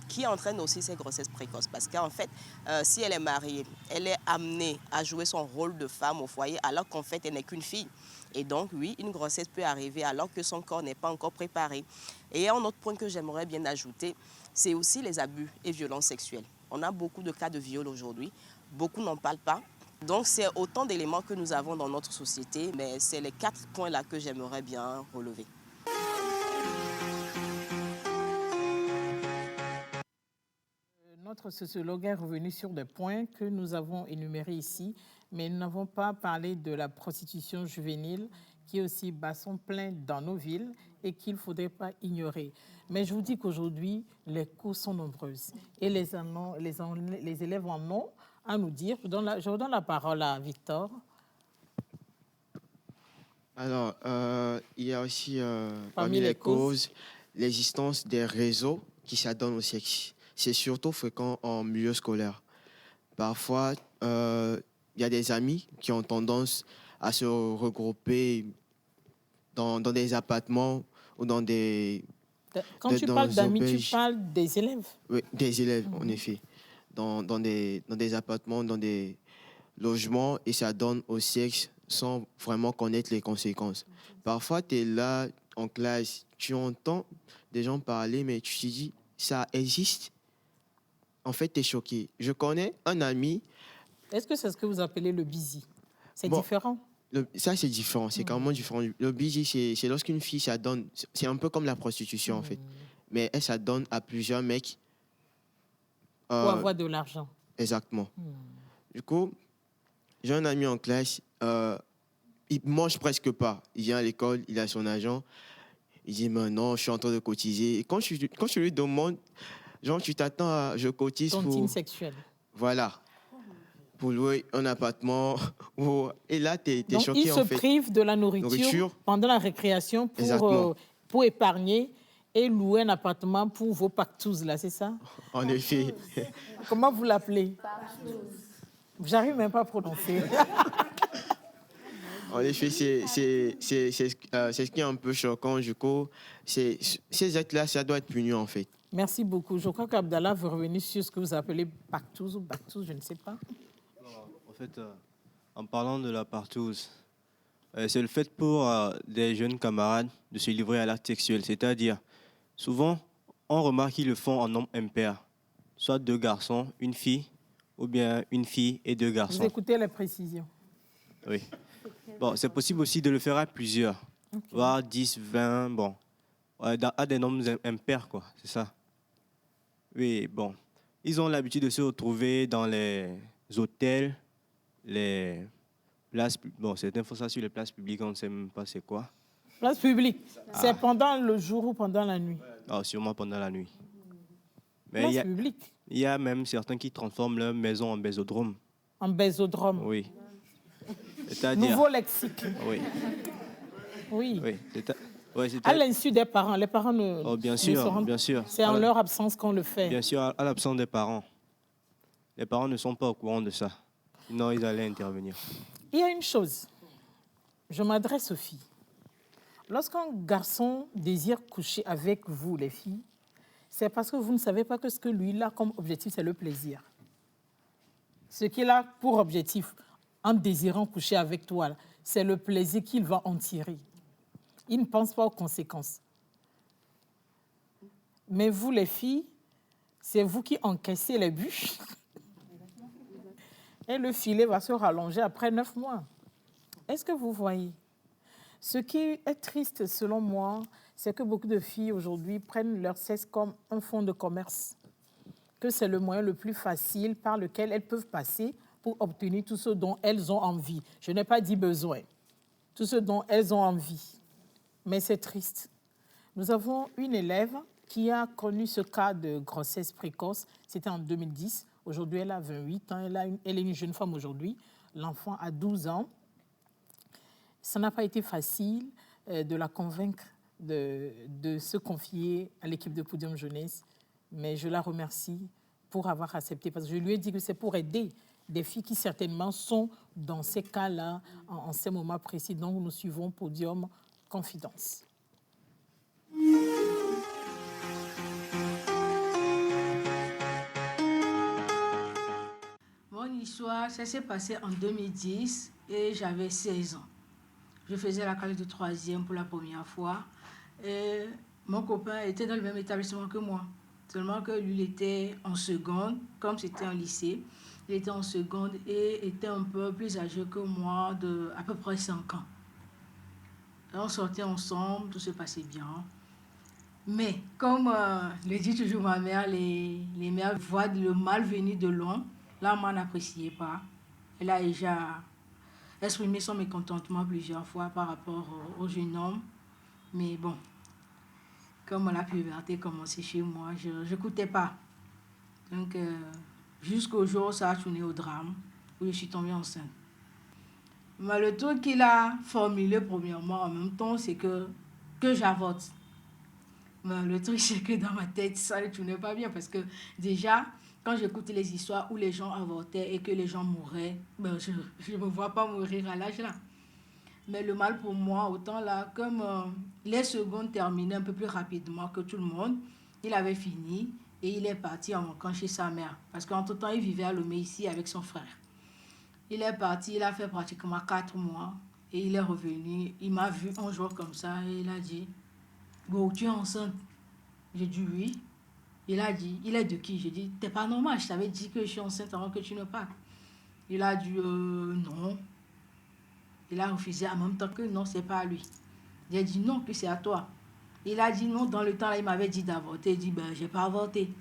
qui entraînent aussi ces grossesses précoces. Parce qu'en fait, si elle est mariée, elle est amenée à jouer son rôle de femme au foyer, alors qu'en fait, elle n'est qu'une fille. Et donc, oui, une grossesse peut arriver alors que son corps n'est pas encore préparé. Et un autre point que j'aimerais bien ajouter, c'est aussi les abus et violences sexuelles. On a beaucoup de cas de viol aujourd'hui. Beaucoup n'en parlent pas. Donc, c'est autant d'éléments que nous avons dans notre société, mais c'est les 4 points-là que j'aimerais bien relever. Notre sociologue est revenu sur des points que nous avons énumérés ici, mais nous n'avons pas parlé de la prostitution juvénile qui est aussi basson plein dans nos villes et qu'il ne faudrait pas ignorer. Mais je vous dis qu'aujourd'hui, les causes sont nombreuses et les élèves en ont à nous dire. Je redonne la parole à Victor. Alors, il y a aussi parmi les causes l'existence des réseaux qui s'adonnent au sexe. C'est surtout fréquent en milieu scolaire. Parfois, il y a des amis qui ont tendance à se regrouper dans des appartements ou dans des... Quand tu parles d'amis, tu parles des élèves? Oui, des élèves, en effet. Dans des appartements, dans des logements, et ça donne au sexe sans vraiment connaître les conséquences. Parfois, tu es là en classe, tu entends des gens parler, mais tu te dis, ça existe. En fait, tu es choqué. Je connais un ami... Est-ce que c'est ce que vous appelez le busy? C'est différent? Ça, c'est différent. C'est carrément différent. Le busy, c'est lorsqu'une fille s'adonne. C'est un peu comme la prostitution, en fait. Mais elle s'adonne à plusieurs mecs. Pour avoir de l'argent. Exactement. Du coup, j'ai un ami en classe. Il mange presque pas. Il vient à l'école, il a son argent. Il dit, mais non, je suis en train de cotiser. Et quand je lui demande, genre, tu t'attends à... Je cotise pour... Tontine sexuelle. Voilà. Pour louer un appartement. Et là, tu es choqué, en fait. Il se prive de la nourriture pendant la récréation pour épargner et louer un appartement pour vos pactous, là, c'est ça? En effet. Comment vous l'appelez? J'arrive même pas à prononcer. En effet, c'est ce qui est un peu choquant. Du coup, ces actes-là, ça doit être puni, en fait. Merci beaucoup. Je crois qu'Abdallah veut revenir sur ce que vous appelez pactous ou bactous, je ne sais pas. En fait, en parlant de la partouze, c'est le fait pour des jeunes camarades de se livrer à l'acte sexuel. C'est-à-dire, souvent, on remarque qu'ils le font en nombre impair. Soit 2 garçons, une fille, ou bien une fille et 2 garçons. Vous écoutez les précisions. Oui. Bon, c'est possible aussi de le faire à plusieurs. Voire 10, 20, bon. À des nombres impairs, quoi. C'est ça. Oui, bon. Ils ont l'habitude de se retrouver dans les hôtels, les places... Bon, c'est une fois sur les places publiques, on ne sait même pas c'est quoi. Place publique, c'est pendant le jour ou pendant la nuit? Ah, sûrement pendant la nuit. Mais Place publique? Il y a même certains qui transforment leur maison en bésodrome. En bésodrome? Oui. Nouveau lexique. Oui. Oui. Oui. À l'insu des parents. Les parents ne, bien ne sûr, se rendent... bien sûr. C'est en leur absence qu'on le fait. Bien sûr, à l'absence des parents. Les parents ne sont pas au courant de ça. Sinon, ils allaient intervenir. Il y a une chose. Je m'adresse aux filles. Lorsqu'un garçon désire coucher avec vous, les filles, c'est parce que vous ne savez pas que ce que lui il a comme objectif, c'est le plaisir. Ce qu'il a pour objectif, en désirant coucher avec toi, c'est le plaisir qu'il va en tirer. Il ne pense pas aux conséquences. Mais vous, les filles, c'est vous qui encaissez les bûches. Et le filet va se rallonger après 9 mois. Est-ce que vous voyez? Ce qui est triste, selon moi, c'est que beaucoup de filles aujourd'hui prennent leur sexe comme un fonds de commerce. Que c'est le moyen le plus facile par lequel elles peuvent passer pour obtenir tout ce dont elles ont envie. Je n'ai pas dit besoin. Tout ce dont elles ont envie. Mais c'est triste. Nous avons une élève qui a connu ce cas de grossesse précoce. C'était en 2010. Aujourd'hui, elle a 28 ans. Elle est une jeune femme aujourd'hui. L'enfant a 12 ans. Ça n'a pas été facile de la convaincre de se confier à l'équipe de Podium Jeunesse. Mais je la remercie pour avoir accepté. Parce que je lui ai dit que c'est pour aider des filles qui certainement sont dans ces cas-là, en ces moments précis. Donc, nous suivons Podium Confidence. Mon histoire, ça s'est passé en 2010 et j'avais 16 ans. Je faisais la classe de 3e pour la première fois. Et mon copain était dans le même établissement que moi. Seulement que lui, il était en seconde, comme c'était un lycée. Il était en seconde et était un peu plus âgé que moi, de à peu près 5 ans. Et on sortait ensemble, tout se passait bien. Mais comme le dit toujours ma mère, les mères voient le mal venir de loin. Là, moi, n'appréciait pas. Elle a déjà exprimé son mécontentement plusieurs fois par rapport au jeune homme. Mais bon, comme la puberté commençait chez moi, je n'écoutais pas. Donc, jusqu'au jour où ça a tourné au drame, où je suis tombée enceinte. Mais le truc qu'il a formulé premièrement en même temps, c'est que j'avorte. Mais le truc, c'est que dans ma tête, ça ne tournait pas bien parce que déjà, quand j'écoutais les histoires où les gens avortaient et que les gens mouraient, ben je ne me vois pas mourir à l'âge là. Mais le mal pour moi, autant là, comme les secondes terminaient un peu plus rapidement que tout le monde, il avait fini et il est parti en manquant chez sa mère. Parce qu'entre-temps, il vivait à Lomé ici avec son frère. Il est parti, il a fait pratiquement 4 mois et il est revenu. Il m'a vu un jour comme ça et il a dit « Bon, tu es enceinte ?» J'ai dit « Oui ». Il a dit, il est de qui? J'ai dit, t'es pas normal, je t'avais dit que je suis enceinte avant que tu ne partes. Il a dit, non. Il a refusé en même temps que non, c'est pas à lui. J'ai dit non, que c'est à toi. Il a dit non, dans le temps là, il m'avait dit d'avorter. Il dit, ben, j'ai pas avorté.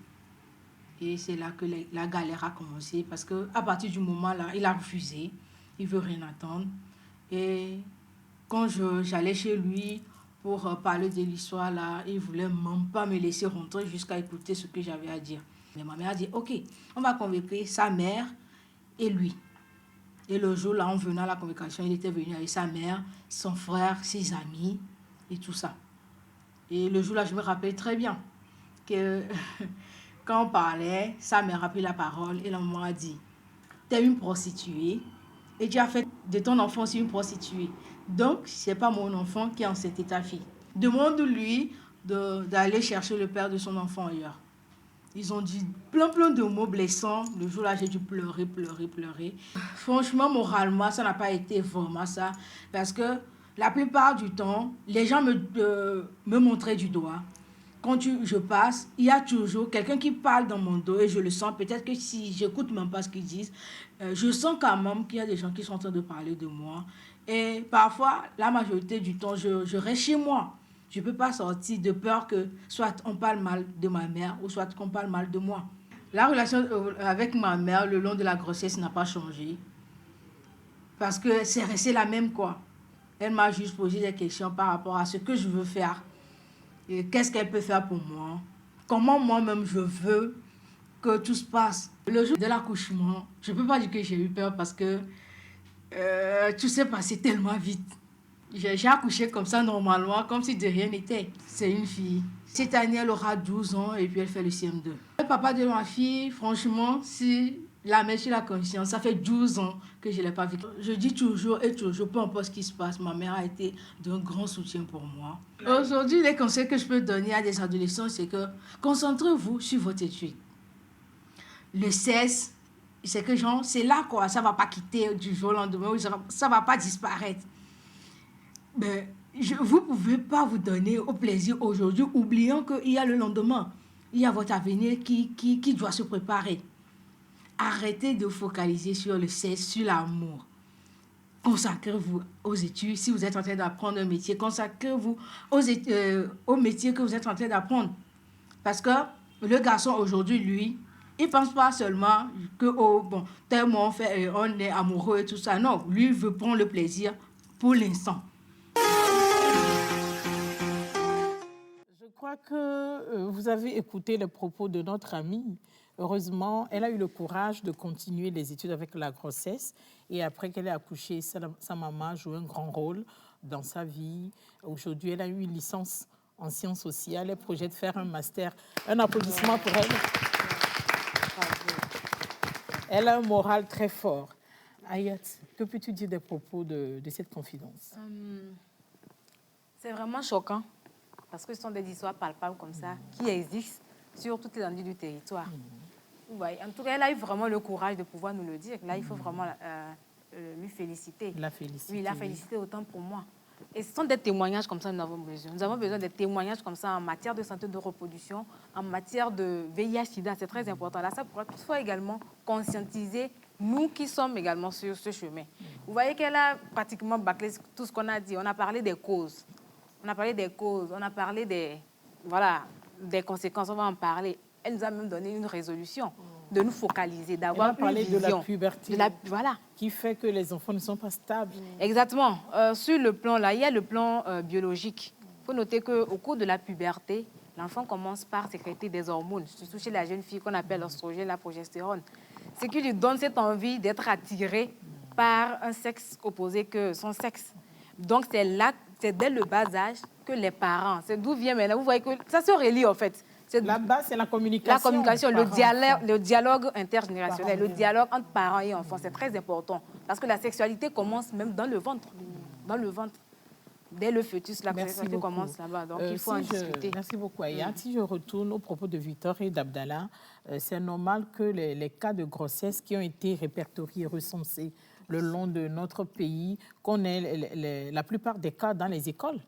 Et c'est là que la galère a commencé parce qu'à partir du moment là, il a refusé. Il veut rien attendre. Et quand j'allais chez lui, pour parler de l'histoire là, il ne voulait même pas me laisser rentrer jusqu'à écouter ce que j'avais à dire. Mais ma mère a dit, ok, on va convoquer sa mère et lui. Et le jour là, en venant à la convocation, il était venu avec sa mère, son frère, ses amis et tout ça. Et le jour là, je me rappelle très bien que quand on parlait, sa mère a pris la parole et la maman a dit, t'es une prostituée et tu as fait de ton enfant aussi une prostituée. Donc, ce n'est pas mon enfant qui est en cet état-fille. Demande-lui d'aller chercher le père de son enfant ailleurs. Ils ont dit plein de mots blessants. Le jour-là, j'ai dû pleurer. Franchement, moralement, ça n'a pas été vraiment ça. Parce que la plupart du temps, les gens me montraient du doigt. Quand je passe, il y a toujours quelqu'un qui parle dans mon dos et je le sens. Peut-être que si j'écoute même pas ce qu'ils disent, je sens quand même qu'il y a des gens qui sont en train de parler de moi. Et parfois, la majorité du temps, je reste chez moi. Je ne peux pas sortir de peur que soit on parle mal de ma mère ou soit qu'on parle mal de moi. La relation avec ma mère le long de la grossesse n'a pas changé. Parce que c'est resté la même, quoi. Elle m'a juste posé des questions par rapport à ce que je veux faire. Et qu'est-ce qu'elle peut faire pour moi? Comment moi-même je veux que tout se passe? Le jour de l'accouchement, je ne peux pas dire que j'ai eu peur parce que tout s'est passé tellement vite. J'ai accouché comme ça normalement, comme si de rien n'était. C'est une fille. Cette année, elle aura 12 ans et puis elle fait le CM2. Le papa de ma fille, franchement, si la mère sur la conscience, ça fait 12 ans que je ne l'ai pas vu. Je dis toujours et toujours, peu importe ce qui se passe, ma mère a été d'un grand soutien pour moi. Aujourd'hui, les conseils que je peux donner à des adolescents, c'est que concentrez-vous sur votre étude. Le cesse, c'est que genre, c'est là quoi, ça ne va pas quitter du jour au lendemain, ça ne va pas disparaître. Mais vous ne pouvez pas vous donner au plaisir aujourd'hui, oubliant qu'il y a le lendemain. Il y a votre avenir qui doit se préparer. Arrêtez de focaliser sur le sexe, sur l'amour. Consacrez-vous aux études. Si vous êtes en train d'apprendre un métier, consacrez-vous au métier que vous êtes en train d'apprendre. Parce que le garçon aujourd'hui, lui, il ne pense pas seulement que, oh, bon, tellement on est amoureux et tout ça. Non, lui, il veut prendre le plaisir pour l'instant. crois que vous avez écouté les propos de notre amie. Heureusement, elle a eu le courage de continuer les études avec la grossesse. Et après qu'elle ait accouché, sa maman a joué un grand rôle dans sa vie. Aujourd'hui, elle a eu une licence en sciences sociales. Elle projette faire un master. Un applaudissement pour elle. Elle a un moral très fort. Ayat, que peux-tu dire des propos de cette confidence? C'est vraiment choquant, parce que ce sont des histoires palpables comme ça, qui existent sur toute l'étendue du territoire. Ouais, en tout cas, elle a eu vraiment le courage de pouvoir nous le dire. Là, il faut vraiment lui féliciter. La féliciter. Oui, la féliciter autant pour moi. Et ce sont des témoignages comme ça que nous avons besoin. Nous avons besoin de témoignages comme ça en matière de santé de reproduction, en matière de VIH-Sida. C'est très important. Là, ça pourrait toutefois également conscientiser nous qui sommes également sur ce chemin. Vous voyez qu'elle a pratiquement bâclé tout ce qu'on a dit. On a parlé des causes. On a parlé des causes. On a parlé des conséquences. On va en parler. Elle nous a même donné une résolution de nous focaliser, d'avoir une vision. De la puberté, voilà, qui fait que les enfants ne sont pas stables. Exactement. Sur le plan, là, il y a le plan biologique. Il faut noter qu'au cours de la puberté, l'enfant commence par sécréter des hormones, surtout chez la jeune fille qu'on appelle l'oestrogène, la progestérone. Ce qui lui donne cette envie d'être attirée par un sexe opposé que son sexe. Donc, c'est dès le bas âge que les parents, c'est d'où vient maintenant, vous voyez que ça se relie en fait. La base, c'est la communication. La communication, le dialogue intergénérationnel, le dialogue entre parents et enfants, c'est très important. Parce que la sexualité commence même dans le ventre. Dans le ventre. Dès le fœtus, la sexualité commence là-bas. Donc, il faut en discuter. Merci beaucoup, Ayat. Si je retourne aux propos de Victor et d'Abdallah, c'est normal que les cas de grossesse qui ont été répertoriés, recensés le long de notre pays, qu'on ait la plupart des cas dans les écoles.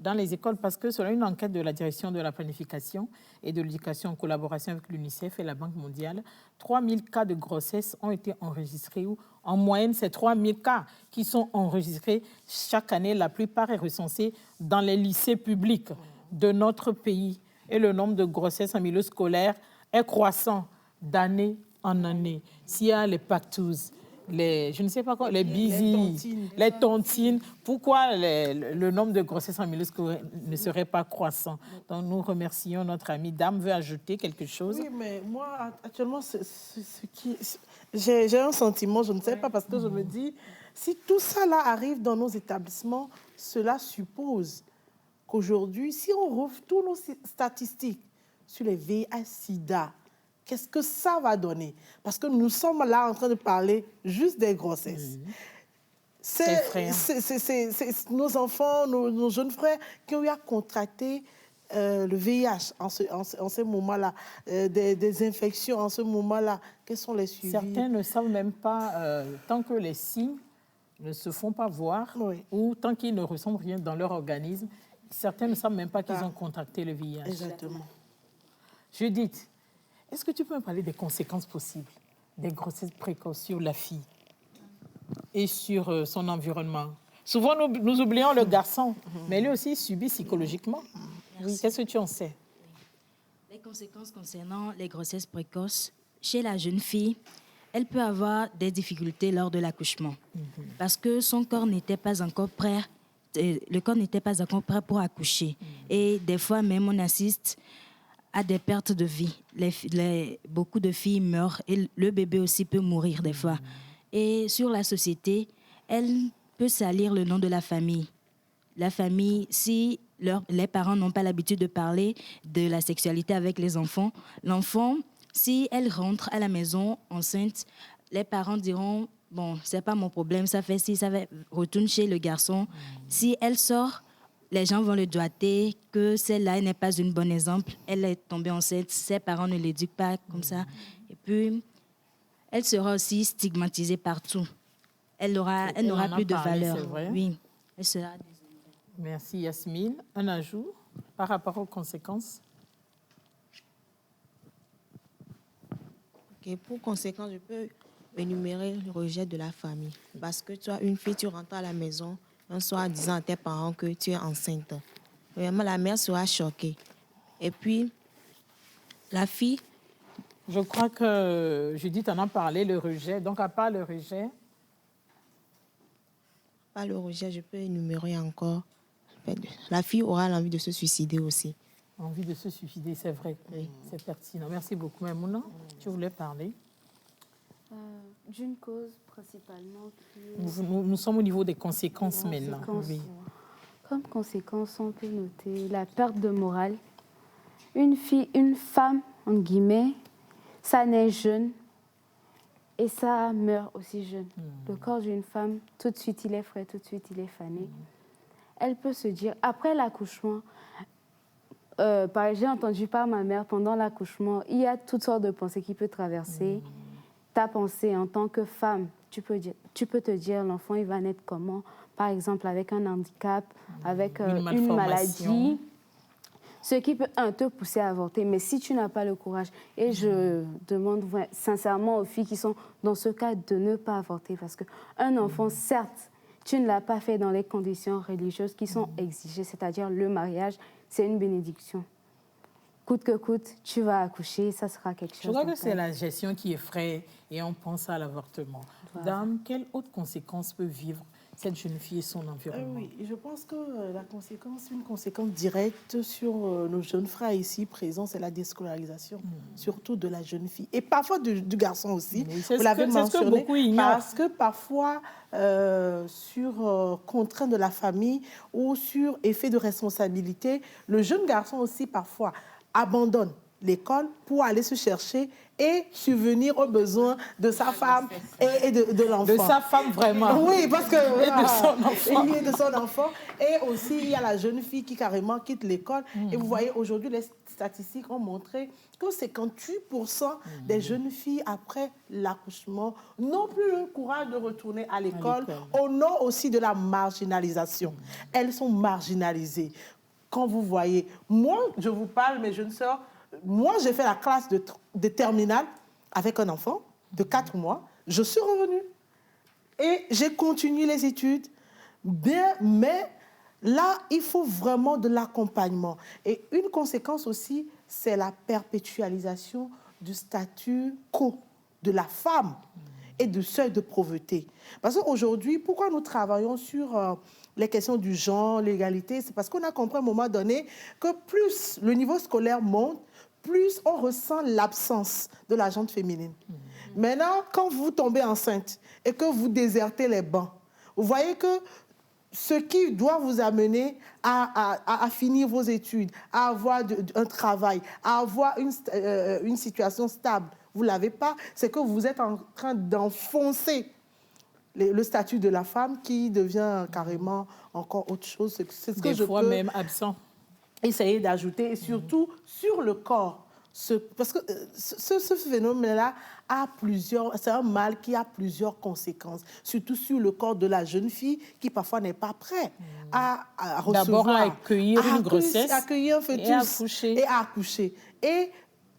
Dans les écoles, parce que selon une enquête de la direction de la planification et de l'éducation en collaboration avec l'UNICEF et la Banque mondiale, 3000 cas de grossesse ont été enregistrés. En moyenne, c'est 3000 cas qui sont enregistrés chaque année. La plupart est recensée dans les lycées publics de notre pays. Et le nombre de grossesses en milieu scolaire est croissant d'année en année. S'il y a les pactous, je ne sais pas quoi, les bisis, les tontines, pourquoi le nombre de grossesses en milieu scolaire ne serait pas croissant? Donc nous remercions notre amie. Dame veut ajouter quelque chose? Oui, mais moi, actuellement, j'ai un sentiment, je ne sais pas, parce que je me dis, si tout ça là arrive dans nos établissements, cela suppose qu'aujourd'hui, si on rouvre tous nos statistiques sur les VIH-Sida, qu'est-ce que ça va donner? Parce que nous sommes là en train de parler juste des grossesses. C'est nos enfants, nos jeunes frères qui ont eu à contracter le VIH en ce moment-là, des infections en ce moment-là. Quels sont les suivis? Certains ne savent même pas, tant que les signes ne se font pas voir, ou tant qu'ils ne ressentent rien dans leur organisme, certains ne savent même pas qu'ils ont contracté le VIH. Exactement. Judith, est-ce que tu peux me parler des conséquences possibles des grossesses précoces sur la fille et sur son environnement? Souvent, nous oublions le garçon, mais lui aussi, il subit psychologiquement. Oui. Qu'est-ce que tu en sais? Les conséquences concernant les grossesses précoces, chez la jeune fille, elle peut avoir des difficultés lors de l'accouchement parce que son corps n'était pas encore prêt. Le corps n'était pas encore prêt pour accoucher. Et des fois, même, on assiste à des pertes de vie. Beaucoup de filles meurent et le bébé aussi peut mourir des fois. Et sur la société, elle peut salir le nom de la famille. La famille, si les parents n'ont pas l'habitude de parler de la sexualité avec les enfants, l'enfant, si elle rentre à la maison enceinte, les parents diront « bon, c'est pas mon problème, ça fait si, ça va retourne chez le garçon ». Si elle sort, les gens vont le doigter que celle-là n'est pas une bonne exemple. Elle est tombée enceinte, ses parents ne l'éduquent pas comme ça. Et puis, elle sera aussi stigmatisée partout. Elle n'aura plus de valeur. Oui, elle sera désolée. Merci Yasmine. Un ajout par rapport aux conséquences? Okay, pour conséquence, je peux énumérer le rejet de la famille. Parce que tu as une fille, tu rentres à la maison un soir en disant à tes parents que tu es enceinte. Vraiment, la mère sera choquée. Et puis, la fille... Je crois que Judith en a parlé, le rejet. Donc, à part le rejet... Pas le rejet, je peux énumérer encore. La fille aura l'envie de se suicider aussi. Envie de se suicider, c'est vrai, oui, c'est pertinent. Merci beaucoup. Maimouna, tu voulais parler? D'une cause principalement qui... Nous sommes au niveau des conséquences maintenant. Oui. Comme conséquence, on peut noter la perte de morale. Une femme, en guillemets, ça naît jeune et ça meurt aussi jeune. Le corps d'une femme, tout de suite, il est frais, tout de suite, il est fané. Elle peut se dire, après l'accouchement, j'ai entendu par ma mère, pendant l'accouchement, il y a toutes sortes de pensées qui peuvent traverser. Ta pensée en tant que femme, tu peux te dire, l'enfant, il va naître comment? Par exemple, avec un handicap, avec une maladie. Ce qui peut te pousser à avorter. Mais si tu n'as pas le courage, et je demande sincèrement aux filles qui sont dans ce cas de ne pas avorter, parce qu'un enfant, certes, tu ne l'as pas fait dans les conditions religieuses qui sont exigées, c'est-à-dire le mariage, c'est une bénédiction. Coûte que coûte, tu vas accoucher, ça sera quelque chose. Je crois que c'est la gestion qui effraie et on pense à l'avortement. Voilà. Dame, quelles autres conséquences peut vivre cette jeune fille et son environnement? Oui, je pense que une conséquence directe sur nos jeunes frères ici présents, c'est la déscolarisation, surtout de la jeune fille. Et parfois du garçon aussi. Vous l'avez mentionné, parce que parfois, sur contrainte de la famille ou sur effet de responsabilité, le jeune garçon aussi parfois abandonne l'école pour aller se chercher et subvenir aux besoins de sa femme et de l'enfant. De sa femme, vraiment. Oui, parce que... Et de son enfant. Et de son enfant. Et aussi, il y a la jeune fille qui carrément quitte l'école. Et vous voyez, aujourd'hui, les statistiques ont montré que 58% des jeunes filles, après l'accouchement, n'ont plus le courage de retourner à l'école, au nom aussi de la marginalisation. Elles sont marginalisées. Quand vous voyez, moi, je vous parle, mes jeunes sœurs, moi, j'ai fait la classe de terminale avec un enfant de 4 mois. Je suis revenue et j'ai continué les études. Bien, mais là, il faut vraiment de l'accompagnement. Et une conséquence aussi, c'est la perpétualisation du statut quo de la femme et du seuil de pauvreté. Parce qu'aujourd'hui, pourquoi nous travaillons sur les questions du genre, l'égalité? C'est parce qu'on a compris à un moment donné que plus le niveau scolaire monte, plus on ressent l'absence de la gente féminine. Maintenant, quand vous tombez enceinte et que vous désertez les bancs, vous voyez que ce qui doit vous amener à finir vos études, à avoir un travail, à avoir une situation stable, vous ne l'avez pas, c'est que vous êtes en train d'enfoncer le statut de la femme qui devient carrément encore autre chose. C'est ce que des fois même absent. Essayer d'ajouter, et surtout sur le corps. Parce que ce phénomène-là c'est un mal qui a plusieurs conséquences, surtout sur le corps de la jeune fille qui parfois n'est pas prête à recevoir. D'abord à accueillir une grossesse, accueillir un fœtus et à accoucher. Et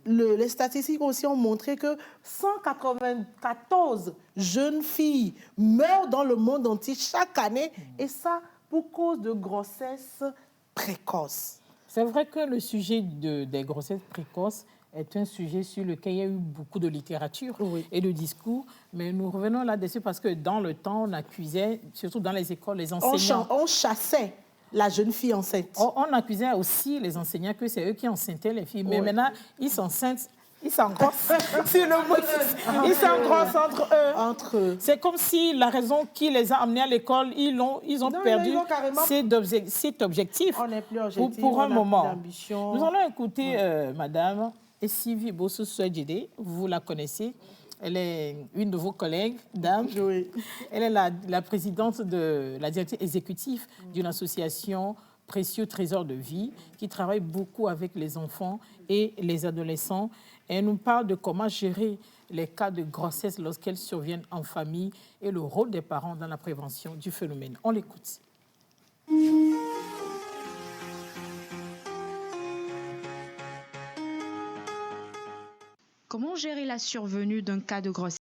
les statistiques aussi ont montré que 194 jeunes filles meurent dans le monde entier chaque année, et ça pour cause de grossesse précoce. C'est vrai que le sujet des grossesses précoces est un sujet sur lequel il y a eu beaucoup de littérature et de discours, mais nous revenons là-dessus parce que dans le temps, on accusait, surtout dans les écoles, les enseignants. On chassait la jeune fille enceinte. On accusait aussi les enseignants que c'est eux qui enceinte les filles, mais maintenant, ils s'enceintent. Ils s'engrossent ils s'engrossent entre eux. C'est comme si la raison qui les a amenés à l'école, ils ont perdu cet objectif, pour un moment. Nous allons écouter Madame Sylvie Bosso-Soedjede, vous la connaissez. Elle est une de vos collègues, dame. Elle est la présidente de la directrice exécutive d'une association Précieux Trésor de Vie qui travaille beaucoup avec les enfants et les adolescents. Elle nous parle de comment gérer les cas de grossesse lorsqu'elles surviennent en famille et le rôle des parents dans la prévention du phénomène. On l'écoute. Comment gérer la survenue d'un cas de grossesse?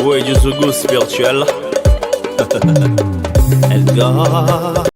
Oui, du Zougou spirituel. Edgar.